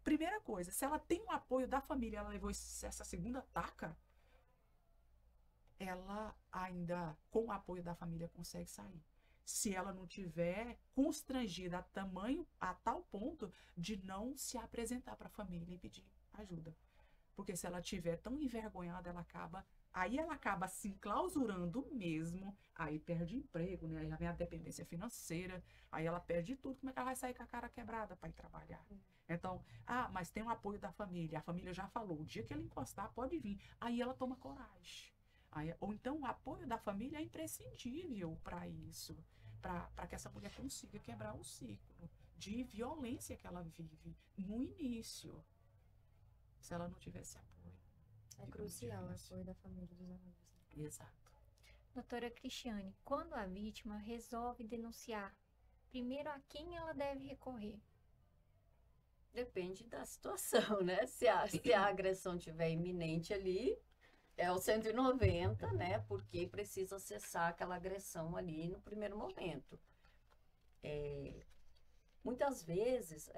primeira coisa, se ela tem o apoio da família, ela levou essa segunda taca, ela ainda, com o apoio da família, consegue sair. Se ela não tiver constrangida a tal ponto de não se apresentar para a família e pedir ajuda. Porque se ela tiver tão envergonhada, ela acaba se enclausurando mesmo, aí perde emprego, né? Aí vem a dependência financeira, aí ela perde tudo. Como é que ela vai sair com a cara quebrada para ir trabalhar? Então, mas tem o apoio da família, a família já falou, o dia que ela encostar, pode vir. Aí ela toma coragem. Ou então o apoio da família é imprescindível para isso, para que essa mulher consiga quebrar o ciclo de violência que ela vive no início, se ela não tivesse apoio. É crucial o apoio da família e dos amigos. Exato. Doutora Cristiane, quando a vítima resolve denunciar, primeiro a quem ela deve recorrer? Depende da situação, né? Se a agressão estiver iminente ali, é o 190, né? Porque precisa cessar aquela agressão ali no primeiro momento. Muitas vezes,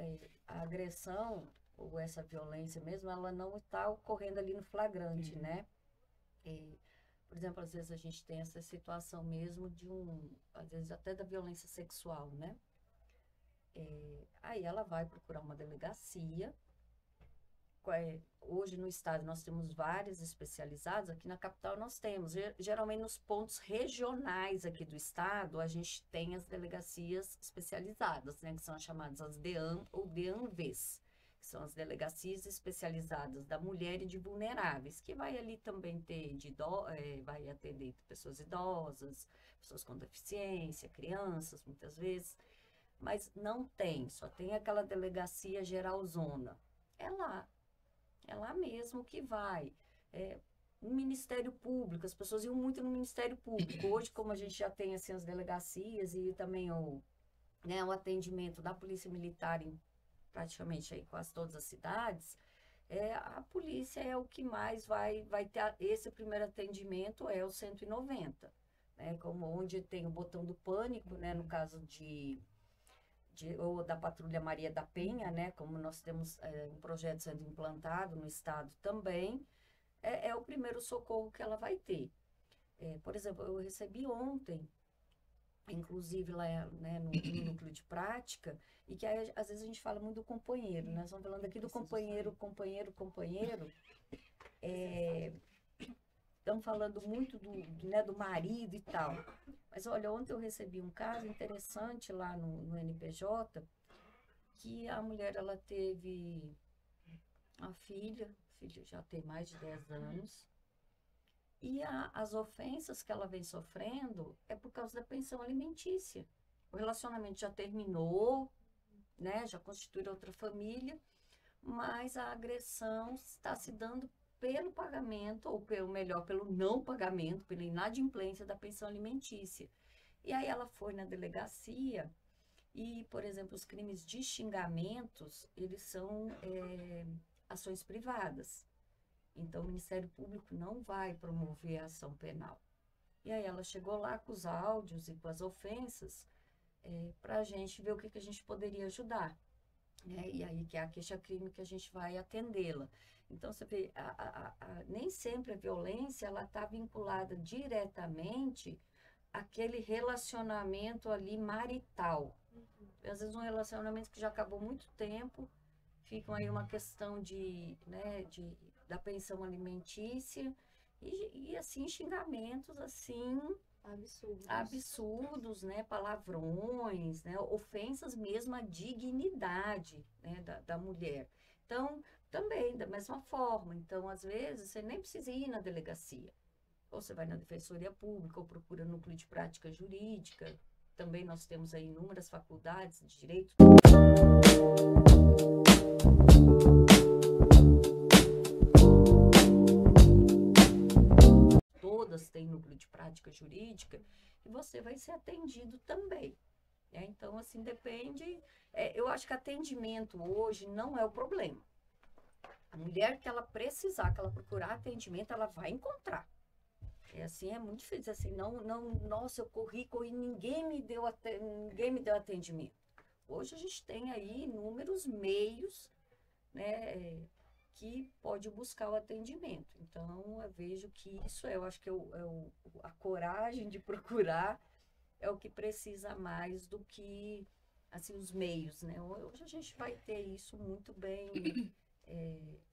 a agressão, ou essa violência mesmo, ela não está ocorrendo ali no flagrante, né? Por exemplo, às vezes a gente tem essa situação mesmo às vezes até da violência sexual, né? Aí ela vai procurar uma delegacia. Hoje no estado nós temos várias especializadas, aqui na capital nós temos. Geralmente nos pontos regionais aqui do estado, a gente tem as delegacias especializadas, né? Que são as chamadas as DEAN ou DEANVs, que são as delegacias especializadas da mulher e de vulneráveis, que vai ali também ter vai atender pessoas idosas, pessoas com deficiência, crianças, muitas vezes. Mas não tem, só tem aquela delegacia geralzona. É lá mesmo que vai. No Ministério Público, as pessoas iam muito no Ministério Público. Hoje, como a gente já tem assim, as delegacias e também o atendimento da Polícia Militar em praticamente aí, quase todas as cidades, a polícia é o que mais vai ter esse primeiro atendimento, é o 190, né? Como onde tem o botão do pânico, né? No caso ou da Patrulha Maria da Penha, né? Como nós temos um projeto sendo implantado no estado também, é o primeiro socorro que ela vai ter. Por exemplo, eu recebi ontem, inclusive lá, né, no núcleo de prática, e que aí, às vezes a gente fala muito do companheiro, né? Nós estamos falando aqui do companheiro. Estamos falando muito do marido e tal. Mas olha, ontem eu recebi um caso interessante lá no NPJ, que a mulher, ela teve a filha já tem mais de 10 anos, e as ofensas que ela vem sofrendo é por causa da pensão alimentícia. O relacionamento já terminou, né? Já constitui outra família, mas a agressão está se dando pelo pagamento, ou pelo não pagamento, pela inadimplência da pensão alimentícia. E aí ela foi na delegacia e, por exemplo, os crimes de xingamentos, eles são ações privadas. Então, o Ministério Público não vai promover a ação penal. E aí ela chegou lá com os áudios e com as ofensas para a gente ver o que a gente poderia ajudar. E aí que é a queixa-crime que a gente vai atendê-la. Então, você vê, nem sempre a violência está vinculada diretamente àquele relacionamento ali marital. Às vezes um relacionamento que já acabou muito tempo, ficam aí uma questão da pensão alimentícia e assim, xingamentos assim absurdos, né? Palavrões, né? Ofensas mesmo à dignidade, né? da mulher. Então, também, da mesma forma. Então, às vezes, você nem precisa ir na delegacia. Ou você vai na Defensoria Pública, ou procura núcleo de prática jurídica. Também nós temos aí inúmeras faculdades de direito. Todas têm núcleo de prática jurídica e você vai ser atendido também. Então, assim, depende. Eu acho que atendimento hoje não é o problema. A mulher que ela precisar, que ela procurar atendimento, ela vai encontrar. É muito difícil, assim, nossa, eu corri, ninguém me deu atendimento. Hoje a gente tem aí inúmeros meios, né, que pode buscar o atendimento. Então, eu vejo que isso eu acho que a coragem de procurar é o que precisa mais do que, assim, os meios, né? Hoje a gente vai ter isso muito bem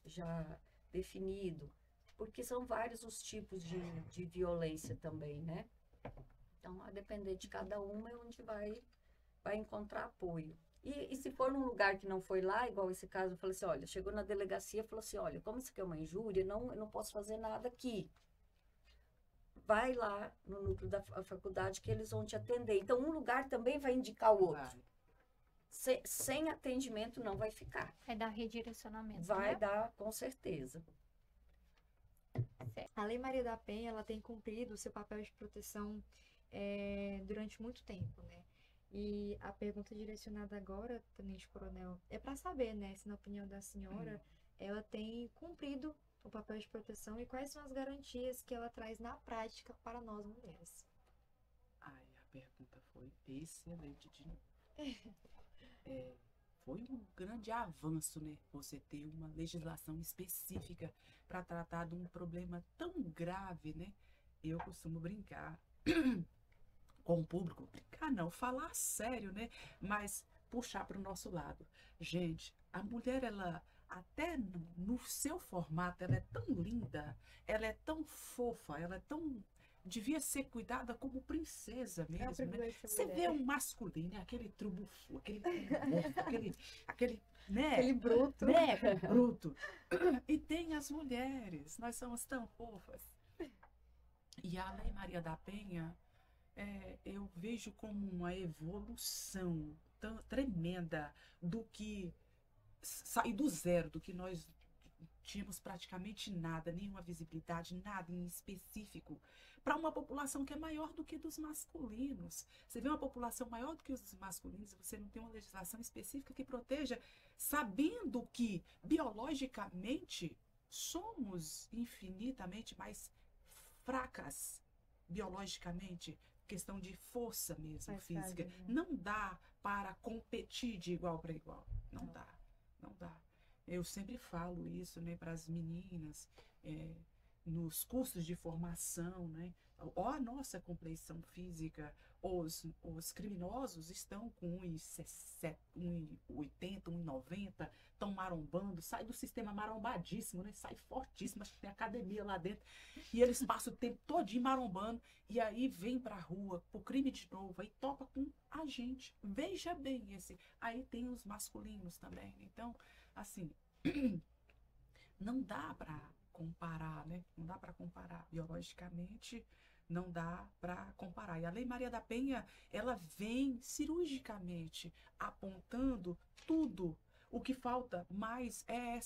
já definido, porque são vários os tipos de violência também, né? Então, a depender de cada uma é onde vai encontrar apoio. E se for num lugar que não foi lá, igual esse caso, eu falei assim, olha, chegou na delegacia e falou assim, olha, como isso aqui é uma injúria, eu não posso fazer nada aqui. Vai lá no núcleo da faculdade que eles vão te atender. Então, um lugar também vai indicar o outro. Sem atendimento não vai ficar. Vai dar redirecionamento, Vai né? dar, com certeza. A Lei Maria da Penha, ela tem cumprido o seu papel de proteção durante muito tempo, né? E a pergunta direcionada agora, Tenente Coronel, é para saber, né, se na opinião da senhora, ela tem cumprido o papel de proteção e quais são as garantias que ela traz na prática para nós mulheres. A pergunta foi excelente de novo. Foi um grande avanço, né? Você ter uma legislação específica para tratar de um problema tão grave, né? eu costumo brincar com o público, brincar não, falar sério, né? Mas puxar para o nosso lado. Gente, a mulher, ela, até no seu formato, ela é tão linda, ela é tão fofa, ela é tão. Devia ser cuidada como princesa É um mesmo, né? privilégio ser Você mulher. vê um masculino, né? Aquele trubufu, aquele trubufo, aquele, né? Aquele bruto. Né? Aquele bruto. E tem as mulheres, nós somos tão fofas. E a Lei Maria da Penha, eu vejo como uma evolução tremenda do que sair do zero, do que nós tínhamos praticamente nada, nenhuma visibilidade, nada em específico, para uma população que é maior do que dos masculinos. Você vê uma população maior do que os masculinos, você não tem uma legislação específica que proteja, sabendo que biologicamente somos infinitamente mais fracas biologicamente, questão de força mesmo, Mais física. frágeis, né? Não dá para competir de igual para igual. Não dá, não dá. Eu sempre falo isso, né, para as meninas, nos cursos de formação, né? Ó, a nossa compleição física, os criminosos estão com 1,60, 1,80, 1,90, estão marombando, sai do sistema marombadíssimo, né? Sai fortíssimo, acho que tem academia lá dentro, e eles passam o tempo todinho marombando, e aí vem pra rua, pro crime de novo, aí topa com a gente. Veja bem esse. Aí tem os masculinos também. Então, assim, não dá para comparar, né? Não dá para comparar biologicamente, não dá para comparar. E a Lei Maria da Penha, ela vem cirurgicamente apontando tudo. O que falta mais é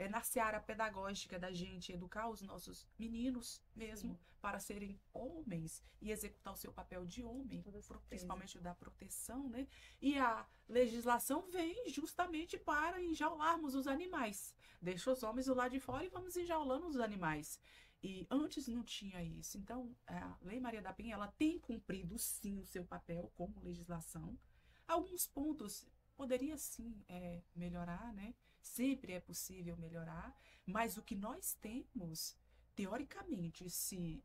na seara pedagógica da gente educar os nossos meninos mesmo para serem homens e executar o seu papel de homem, Com toda certeza. principalmente o da proteção, né? E a legislação vem justamente para enjaularmos os animais. Deixa os homens do lado de fora e vamos enjaulando os animais. E antes não tinha isso. Então, a Lei Maria da Penha, ela tem cumprido sim o seu papel como legislação. Alguns pontos poderia sim melhorar, né? Sempre é possível melhorar, mas o que nós temos, teoricamente, se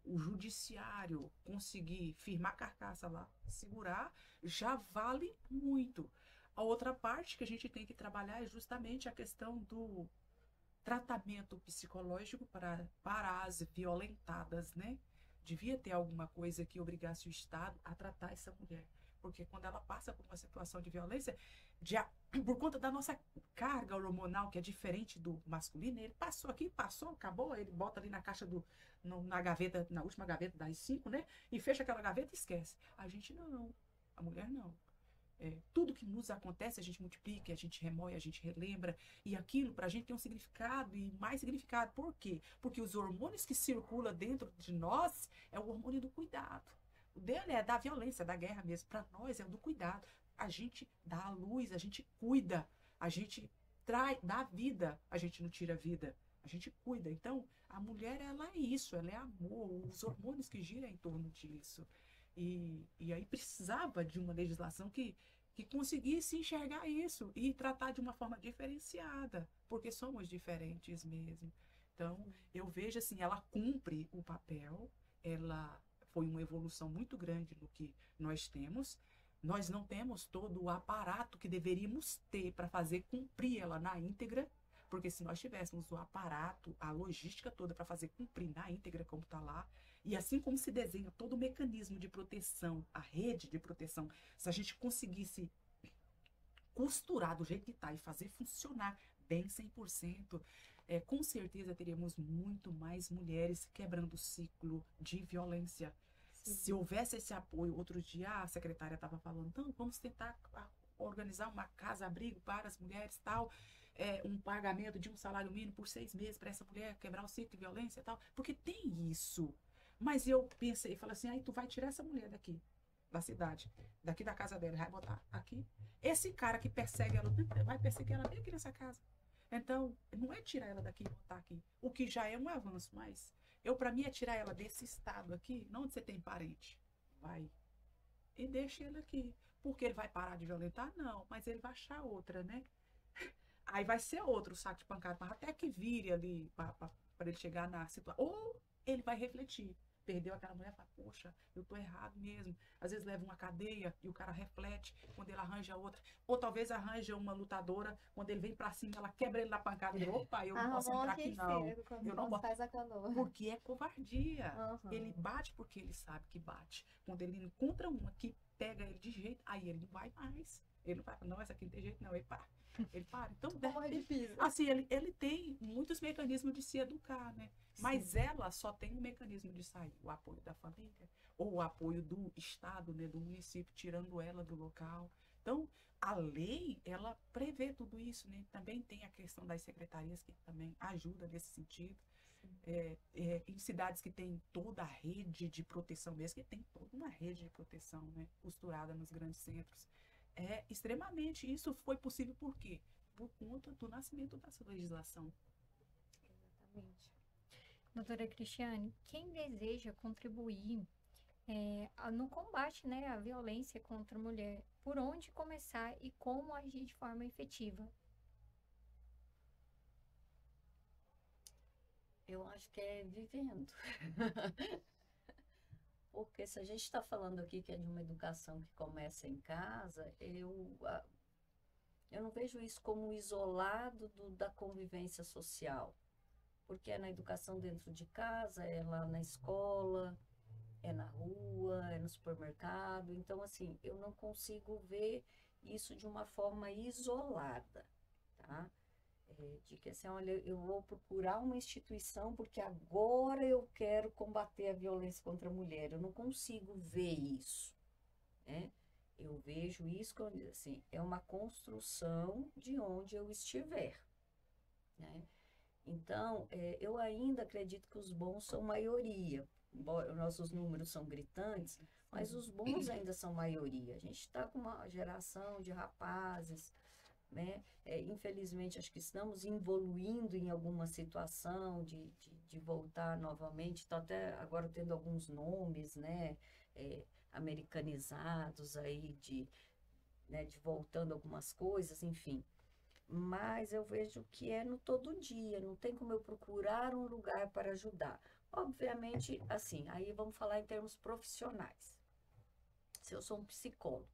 o judiciário conseguir firmar a carcaça lá, segurar, já vale muito. A outra parte que a gente tem que trabalhar é justamente a questão do tratamento psicológico para as violentadas, né? Devia ter alguma coisa que obrigasse o Estado a tratar essa mulher. Porque quando ela passa por uma situação de violência, por conta da nossa carga hormonal, que é diferente do masculino, ele passou aqui, passou, acabou, ele bota ali na caixa na gaveta, na última gaveta das 5, né? E fecha aquela gaveta e esquece. A gente não, a mulher não. Tudo que nos acontece, a gente multiplica, a gente remoe, a gente relembra, e aquilo pra gente tem um significado e mais significado. Por quê? Porque os hormônios que circulam dentro de nós é o hormônio do cuidado. O dele é da violência, da guerra mesmo. Para nós é o do cuidado. A gente dá a luz, a gente cuida, a gente dá vida, a gente não tira a vida, a gente cuida. Então, a mulher, ela é isso, ela é amor, os hormônios que giram em torno disso. E aí precisava de uma legislação que conseguisse enxergar isso e tratar de uma forma diferenciada, porque somos diferentes mesmo. Então, eu vejo assim, ela cumpre o papel, ela foi uma evolução muito grande no que nós temos. Nós não temos todo o aparato que deveríamos ter para fazer cumprir ela na íntegra, porque se nós tivéssemos o aparato, a logística toda para fazer cumprir na íntegra como está lá, e assim como se desenha todo o mecanismo de proteção, a rede de proteção, se a gente conseguisse costurar do jeito que está e fazer funcionar bem 100%, com certeza teríamos muito mais mulheres quebrando o ciclo de violência. Sim. Se houvesse esse apoio, outro dia a secretária estava falando, então vamos tentar organizar uma casa-abrigo para as mulheres tal, um pagamento de um salário mínimo por 6 meses para essa mulher quebrar o ciclo de violência e tal, porque tem isso. Mas eu pensei, falei assim, aí tu vai tirar essa mulher daqui, da cidade, daqui da casa dela, vai botar aqui. Esse cara que persegue ela, vai perseguir ela bem aqui nessa casa. Então, não é tirar ela daqui e botar aqui, o que já é um avanço, mas para mim é tirar ela desse estado aqui, não onde você tem parente, vai, e deixa ele aqui. Porque ele vai parar de violentar? Não, mas ele vai achar outra, né? Aí vai ser outro saco de pancada, mas até que vire ali para para ele chegar na situação. Ou ele vai refletir. Perdeu aquela mulher, fala, poxa, eu tô errado mesmo. Às vezes leva uma cadeia e o cara reflete quando ele arranja outra. Ou talvez arranja uma lutadora, quando ele vem pra cima, ela quebra ele na pancada e opa, eu não posso entrar aqui não. Eu não posso. Faz a canoa. Porque é covardia. Uhum. Ele bate porque ele sabe que bate. Quando ele encontra uma que pega ele de jeito, aí ele não vai mais. Ele não vai, não, essa aqui não tem jeito não, ele para. Ele para. Então, de piso. assim, ele tem muitos mecanismos de se educar, né? Mas ela só tem um mecanismo de sair, o apoio da família, ou o apoio do Estado, né, do município, tirando ela do local. Então, a lei, ela prevê tudo isso, né? Também tem a questão das secretarias, que também ajuda nesse sentido. Em cidades que tem toda a rede de proteção mesmo, que tem toda uma rede de proteção, né, costurada nos grandes centros. Extremamente, isso foi possível por quê? Por conta do nascimento dessa legislação. Exatamente. Doutora Cristiane, quem deseja contribuir no combate, né, à violência contra a mulher, por onde começar e como agir de forma efetiva? Eu acho que é vivendo. Porque se a gente está falando aqui que é de uma educação que começa em casa, eu não vejo isso como isolado da convivência social. Porque é na educação dentro de casa, é lá na escola, é na rua, é no supermercado. Então, assim, eu não consigo ver isso de uma forma isolada, tá? De que assim, olha, eu vou procurar uma instituição porque agora eu quero combater a violência contra a mulher. Eu não consigo ver isso, né? Eu vejo isso como, assim, é uma construção de onde eu estiver, né? Então, eu ainda acredito que os bons são maioria. Embora nossos números são gritantes, mas os bons ainda são maioria. A gente está com uma geração de rapazes, né? Infelizmente, acho que estamos evoluindo em alguma situação de voltar novamente. Estou até agora tendo alguns nomes, né? Americanizados aí, né? De voltando algumas coisas, enfim. Mas eu vejo que é no todo dia, não tem como eu procurar um lugar para ajudar. Obviamente, assim, aí vamos falar em termos profissionais. Se eu sou um psicólogo,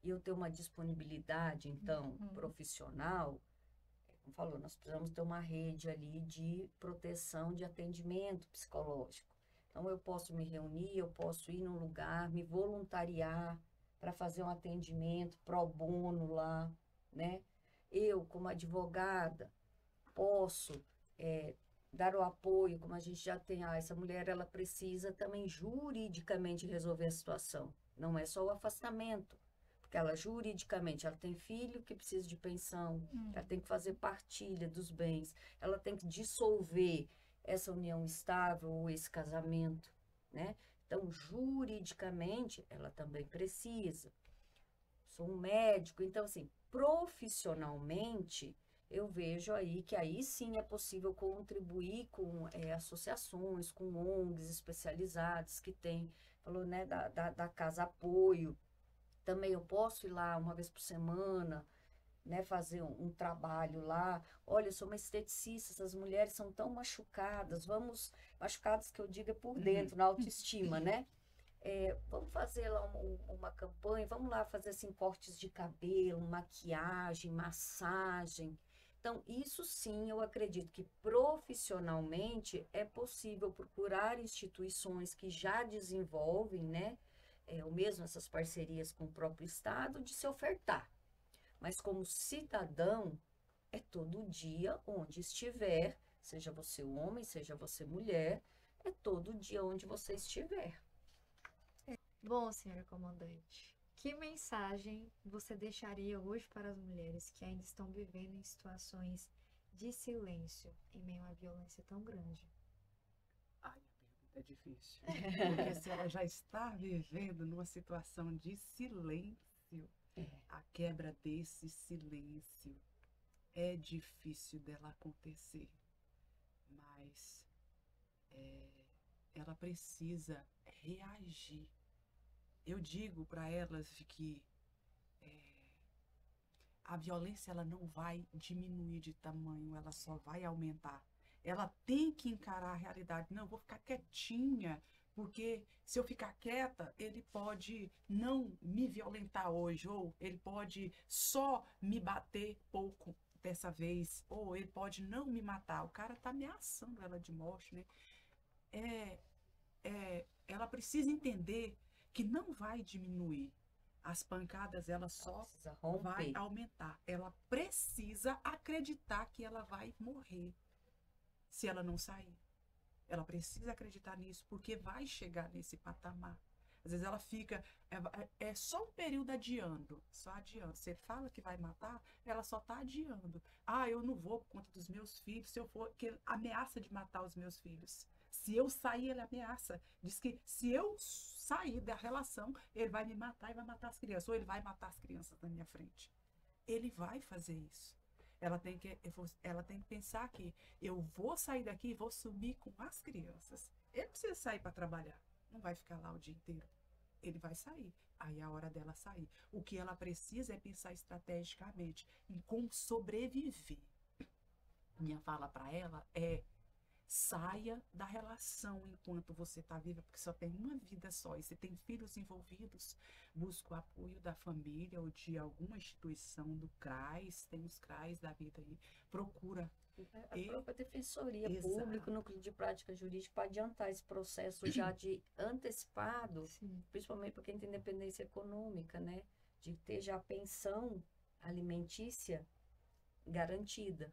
e eu tenho uma disponibilidade, então, profissional, como falou, nós precisamos ter uma rede ali de proteção, de atendimento psicológico. Então, eu posso me reunir, eu posso ir num lugar, me voluntariar para fazer um atendimento pro bono lá, né? Eu, como advogada, posso dar o apoio, como a gente já tem, essa mulher, ela precisa também juridicamente resolver a situação. Não é só o afastamento. Porque ela juridicamente, ela tem filho que precisa de pensão, ela tem que fazer partilha dos bens, ela tem que dissolver essa união estável ou esse casamento, né? Então, juridicamente, ela também precisa. Sou um médico, então, assim, profissionalmente, eu vejo aí que aí sim é possível contribuir com associações, com ONGs especializadas que tem, falou, né, da Casa Apoio. Também eu posso ir lá uma vez por semana, né, fazer um trabalho lá. Olha, eu sou uma esteticista, essas mulheres são tão machucadas, machucadas que eu diga por dentro, na autoestima, né? Vamos fazer lá uma campanha, vamos lá fazer assim, cortes de cabelo, maquiagem, massagem. Então, isso sim, eu acredito que profissionalmente é possível procurar instituições que já desenvolvem, né? Ou mesmo essas parcerias com o próprio Estado, de se ofertar. Mas como cidadão, é todo dia onde estiver, seja você homem, seja você mulher, é todo dia onde você estiver. Bom, senhora comandante, que mensagem você deixaria hoje para as mulheres que ainda estão vivendo em situações de silêncio em meio a uma violência tão grande? Ai, a pergunta é difícil. Porque se ela já está vivendo numa situação de silêncio, a quebra desse silêncio é difícil dela acontecer. Mas ela precisa reagir. Eu digo para elas de que a violência ela não vai diminuir de tamanho, ela só vai aumentar. ela tem que encarar a realidade. Não, eu vou ficar quietinha, porque se eu ficar quieta, ele pode não me violentar hoje, ou ele pode só me bater pouco dessa vez, ou ele pode não me matar. O cara tá ameaçando ela de morte, né? Ela precisa entender que não vai diminuir. As pancadas, ela só Precisa vai romper. aumentar. Ela precisa acreditar que ela vai morrer se ela não sair. Ela precisa acreditar nisso, porque vai chegar nesse patamar. Às vezes ela fica, é só um período adiando, só adiando. Você fala que vai matar, ela só está adiando. Ah, eu não vou por conta dos meus filhos, se eu for, que ameaça de matar os meus filhos. Se eu sair, ele ameaça. Diz que se eu sair da relação, ele vai me matar e vai matar as crianças. Ou ele vai matar as crianças na minha frente. Ele vai fazer isso. Ela tem que pensar que eu vou sair daqui e vou sumir com as crianças. Ele precisa sair para trabalhar. Não vai ficar lá o dia inteiro. Ele vai sair. Aí é a hora dela sair. O que ela precisa é pensar estrategicamente em como sobreviver. Minha fala para ela é: saia da relação enquanto você está viva, porque só tem uma vida só. E se tem filhos envolvidos, busca o apoio da família ou de alguma instituição do CRAS, tem os CRAS da vida aí, procura. A própria Defensoria Exato. Pública, o Núcleo de Prática Jurídica, para adiantar esse processo já de antecipado, Sim. principalmente para quem tem independência econômica, né? De ter já a pensão alimentícia garantida.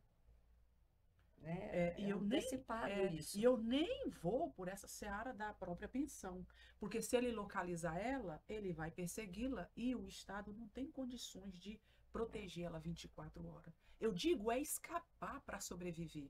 Né? E eu antecipado isso. E eu nem vou por essa seara da própria pensão, porque se ele localizar ela, ele vai persegui-la e o Estado não tem condições de proteger ela 24 horas. Eu digo é escapar para sobreviver.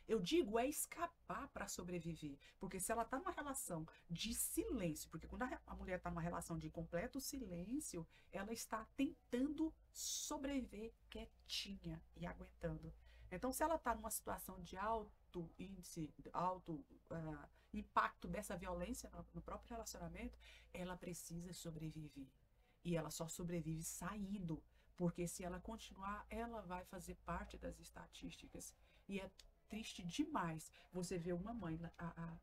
Eu digo é escapar para sobreviver, porque se ela está numa relação de silêncio, porque quando a mulher está numa relação de completo silêncio, ela está tentando sobreviver quietinha e aguentando. Então, se ela está numa situação de alto índice, alto impacto dessa violência no próprio relacionamento, ela precisa sobreviver. E ela só sobrevive saindo, porque se ela continuar, ela vai fazer parte das estatísticas. E é triste demais você ver uma mãe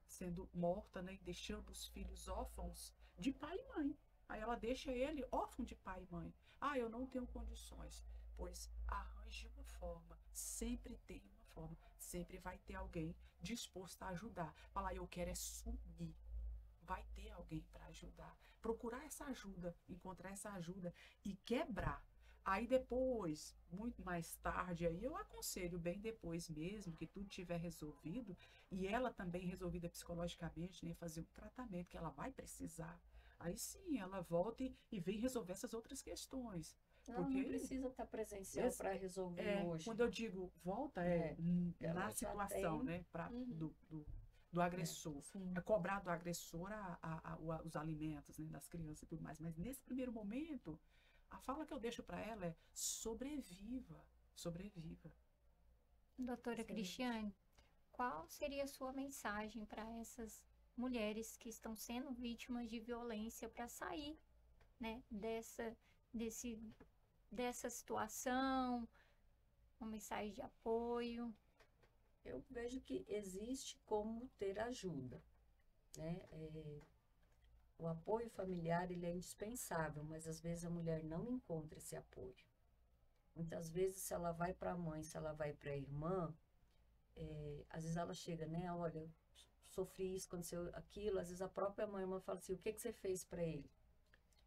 sendo morta, né, e deixando os filhos órfãos de pai e mãe. Aí ela deixa ele órfão de pai e mãe. Ah, eu não tenho condições. Pois arranje uma forma. Sempre tem uma forma. Sempre vai ter alguém disposto a ajudar. Falar, eu quero é sumir. Vai ter alguém para ajudar. Procurar essa ajuda, encontrar essa ajuda e quebrar. Aí depois, muito mais tarde, aí eu aconselho bem depois mesmo, que tudo tiver resolvido, e ela também resolvida psicologicamente, né, fazer um tratamento que ela vai precisar. Aí sim, ela volta e vem resolver essas outras questões. Não precisa estar presencial para resolver hoje. Quando eu digo volta, na situação, né, do agressor. É cobrar do agressor os alimentos, né, das crianças e tudo mais. Mas nesse primeiro momento, a fala que eu deixo para ela é: sobreviva, sobreviva. Doutora Cristiane, qual seria a sua mensagem para essas mulheres que estão sendo vítimas de violência para sair, né, dessa situação? Uma mensagem de apoio? Eu vejo que existe como ter ajuda, né? O apoio familiar, ele é indispensável, mas às vezes a mulher não encontra esse apoio. Muitas vezes, se ela vai para a mãe, se ela vai para a irmã, às vezes ela chega, né? Olha, sofri isso, aconteceu aquilo. Às vezes a própria mãe, irmã fala assim: o que você fez para ele?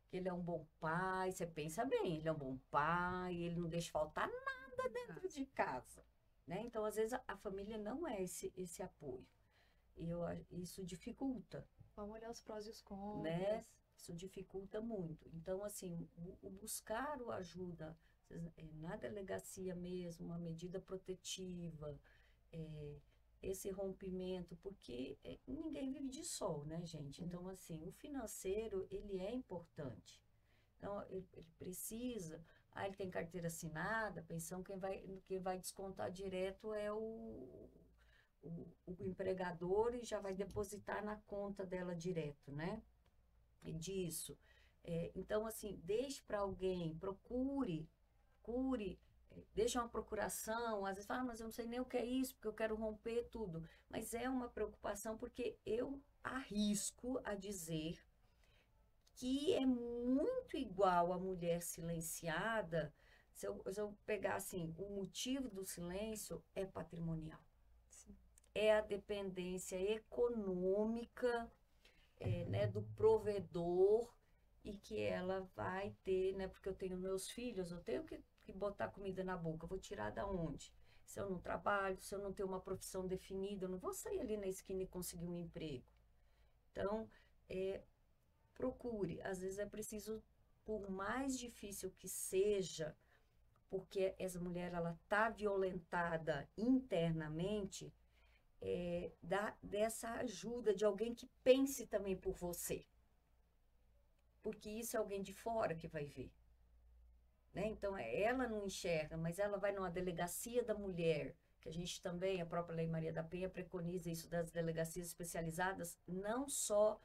Que ele é um bom pai. Você pensa bem, ele é um bom pai, ele não deixa faltar nada dentro de casa, né? Então, às vezes a família não é esse apoio. E isso dificulta. Vamos olhar os prós e os contras. Né? Isso dificulta muito. Então, assim, o buscar a ajuda na delegacia mesmo, uma medida protetiva, esse rompimento, porque ninguém vive de sol, né, gente? Então, assim, o financeiro, ele é importante. Então, ele precisa... ele tem carteira assinada, pensão, quem vai descontar direto é o o empregador e já vai depositar na conta dela direto, né? E disso. Então, assim, deixe para alguém, procure, deixa uma procuração, às vezes fala, mas eu não sei nem o que é isso, porque eu quero romper tudo. Mas é uma preocupação, porque eu arrisco a dizer que é muito igual a mulher silenciada. Se eu pegar assim, o motivo do silêncio é patrimonial. Sim. É a dependência econômica, né, do provedor, e que ela vai ter, né, porque eu tenho meus filhos, eu tenho que botar comida na boca, eu vou tirar da onde? Se eu não trabalho, se eu não tenho uma profissão definida, eu não vou sair ali na esquina e conseguir um emprego. Então, procure. Às vezes é preciso, por mais difícil que seja, porque essa mulher ela está violentada internamente, dessa ajuda de alguém que pense também por você. Porque isso é alguém de fora que vai ver. Né? Então, ela não enxerga, mas ela vai numa delegacia da mulher, que a gente também, a própria Lei Maria da Penha preconiza isso das delegacias especializadas, não só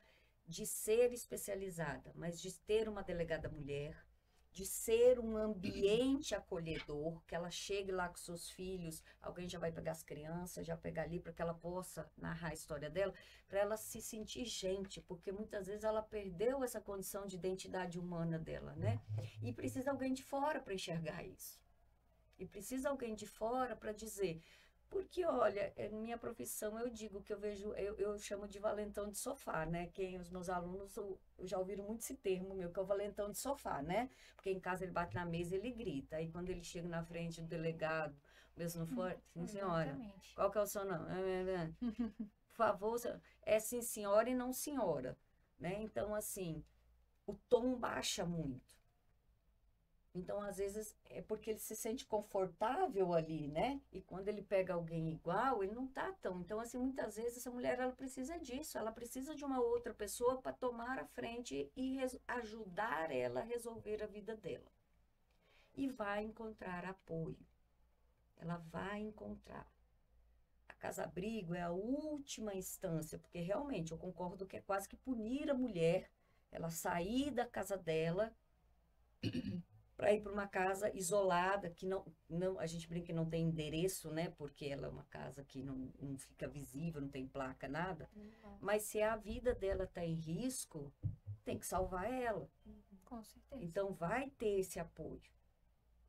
de ser especializada, mas de ter uma delegada mulher, de ser um ambiente acolhedor, que ela chegue lá com seus filhos, alguém já vai pegar as crianças, já pegar ali para que ela possa narrar a história dela, para ela se sentir gente, porque muitas vezes ela perdeu essa condição de identidade humana dela, né? E precisa alguém de fora para enxergar isso. E precisa alguém de fora para dizer, porque, olha, minha profissão, eu digo que eu vejo, eu chamo de valentão de sofá, né? Os meus alunos já ouviram muito esse termo meu, que é o valentão de sofá, né? Porque em casa ele bate na mesa e ele grita. Aí quando ele chega na frente do delegado, mesmo não for, sim, senhora, Exatamente. qual que é o seu nome? Por favor, é sim, senhora e não senhora, né? Então, assim, o tom baixa muito. Então, às vezes, é porque ele se sente confortável ali, né? E quando ele pega alguém igual, ele não tá tão. Então, assim, muitas vezes essa mulher, ela precisa disso. Ela precisa de uma outra pessoa para tomar a frente e ajudar ela a resolver a vida dela. E vai encontrar apoio. Ela vai encontrar. A casa-abrigo é a última instância, porque realmente eu concordo que é quase que punir a mulher, ela sair da casa dela para ir para uma casa isolada, que não, a gente brinca que não tem endereço, né? Porque ela é uma casa que não fica visível, não tem placa, nada. Mas se a vida dela está em risco, tem que salvar ela. Com certeza. Então, vai ter esse apoio.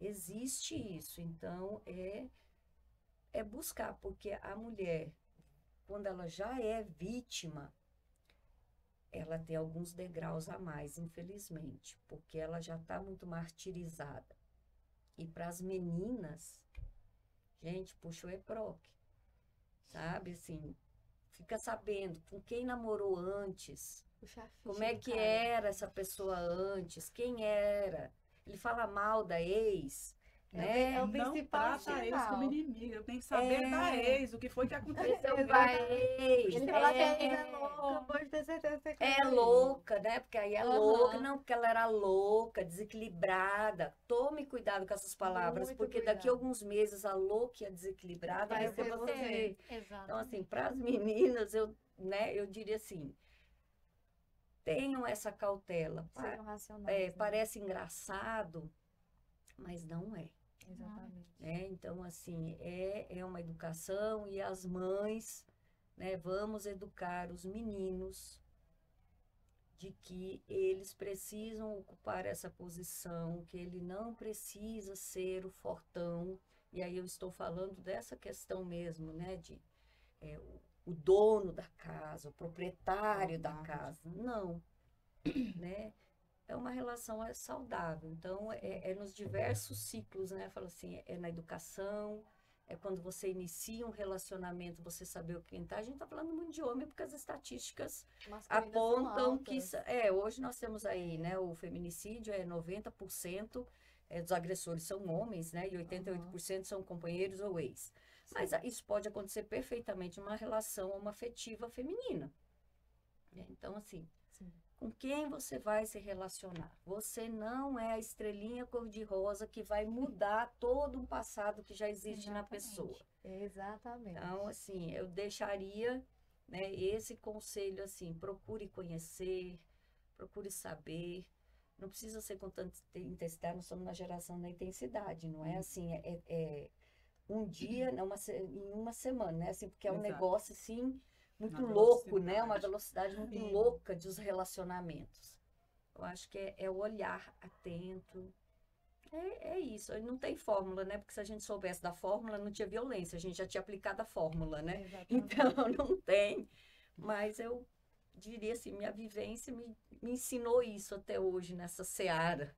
Existe isso. Então, é buscar, porque a mulher, quando ela já é vítima, ela tem alguns degraus a mais, infelizmente, porque ela já está muito martirizada. E para as meninas, gente, puxa o EPROC, sabe? Assim, fica sabendo com quem namorou antes, como é que era essa pessoa antes, quem era. Ele fala mal da ex, né? É o Não principal trata a ex sinal. como inimigo. Eu tenho que saber da ex, o que foi que aconteceu. Aconteceu com a ex, Ele fala que a ex é louca, pode ter certeza que é louca, né? Porque aí é louca, não, porque ela era louca, desequilibrada. Tome cuidado com essas palavras, Muito porque cuidado. daqui a alguns meses a louca e a desequilibrada vai Vai ser ser você. Exato. Então, assim, para as meninas, eu diria assim, tenham essa cautela. Sejam racionais. né? Parece engraçado, mas não é. Exatamente. Né? Então, assim, é uma educação, e as mães, né, vamos educar os meninos de que eles precisam ocupar essa posição, que ele não precisa ser o fortão. E aí eu estou falando dessa questão mesmo, né, de o dono da casa, o proprietário da casa. Não, né? É uma relação saudável. Então, é nos diversos ciclos, né? Fala assim, é na educação, é quando você inicia um relacionamento, você saber o que tá. A gente está falando muito de homem, porque as estatísticas Masculinas são apontam que... altas. hoje nós temos aí, né? O feminicídio 90% dos agressores são homens, né? E 88% são companheiros ou ex. Mas isso pode acontecer perfeitamente numa relação homoafetiva feminina. Então, assim... Sim. com quem você vai se relacionar. Você não é a estrelinha cor-de-rosa que vai mudar todo um passado que já existe na pessoa. Exatamente. Então, assim, eu deixaria, né, esse conselho, assim, procure conhecer, procure saber. Não precisa ser com tanta intensidade, nós somos na geração da intensidade, não é assim, um dia, em uma semana, né? Assim, porque é um Exato. negócio, assim, muito Uma louco, né? velocidade. Uma velocidade muito Sim. louca dos relacionamentos. Eu acho que é o olhar atento. É isso, não tem fórmula, né? Porque se a gente soubesse da fórmula, não tinha violência, a gente já tinha aplicado a fórmula, né? Exatamente. Então, não tem. Mas eu diria assim, minha vivência me ensinou isso até hoje, nessa seara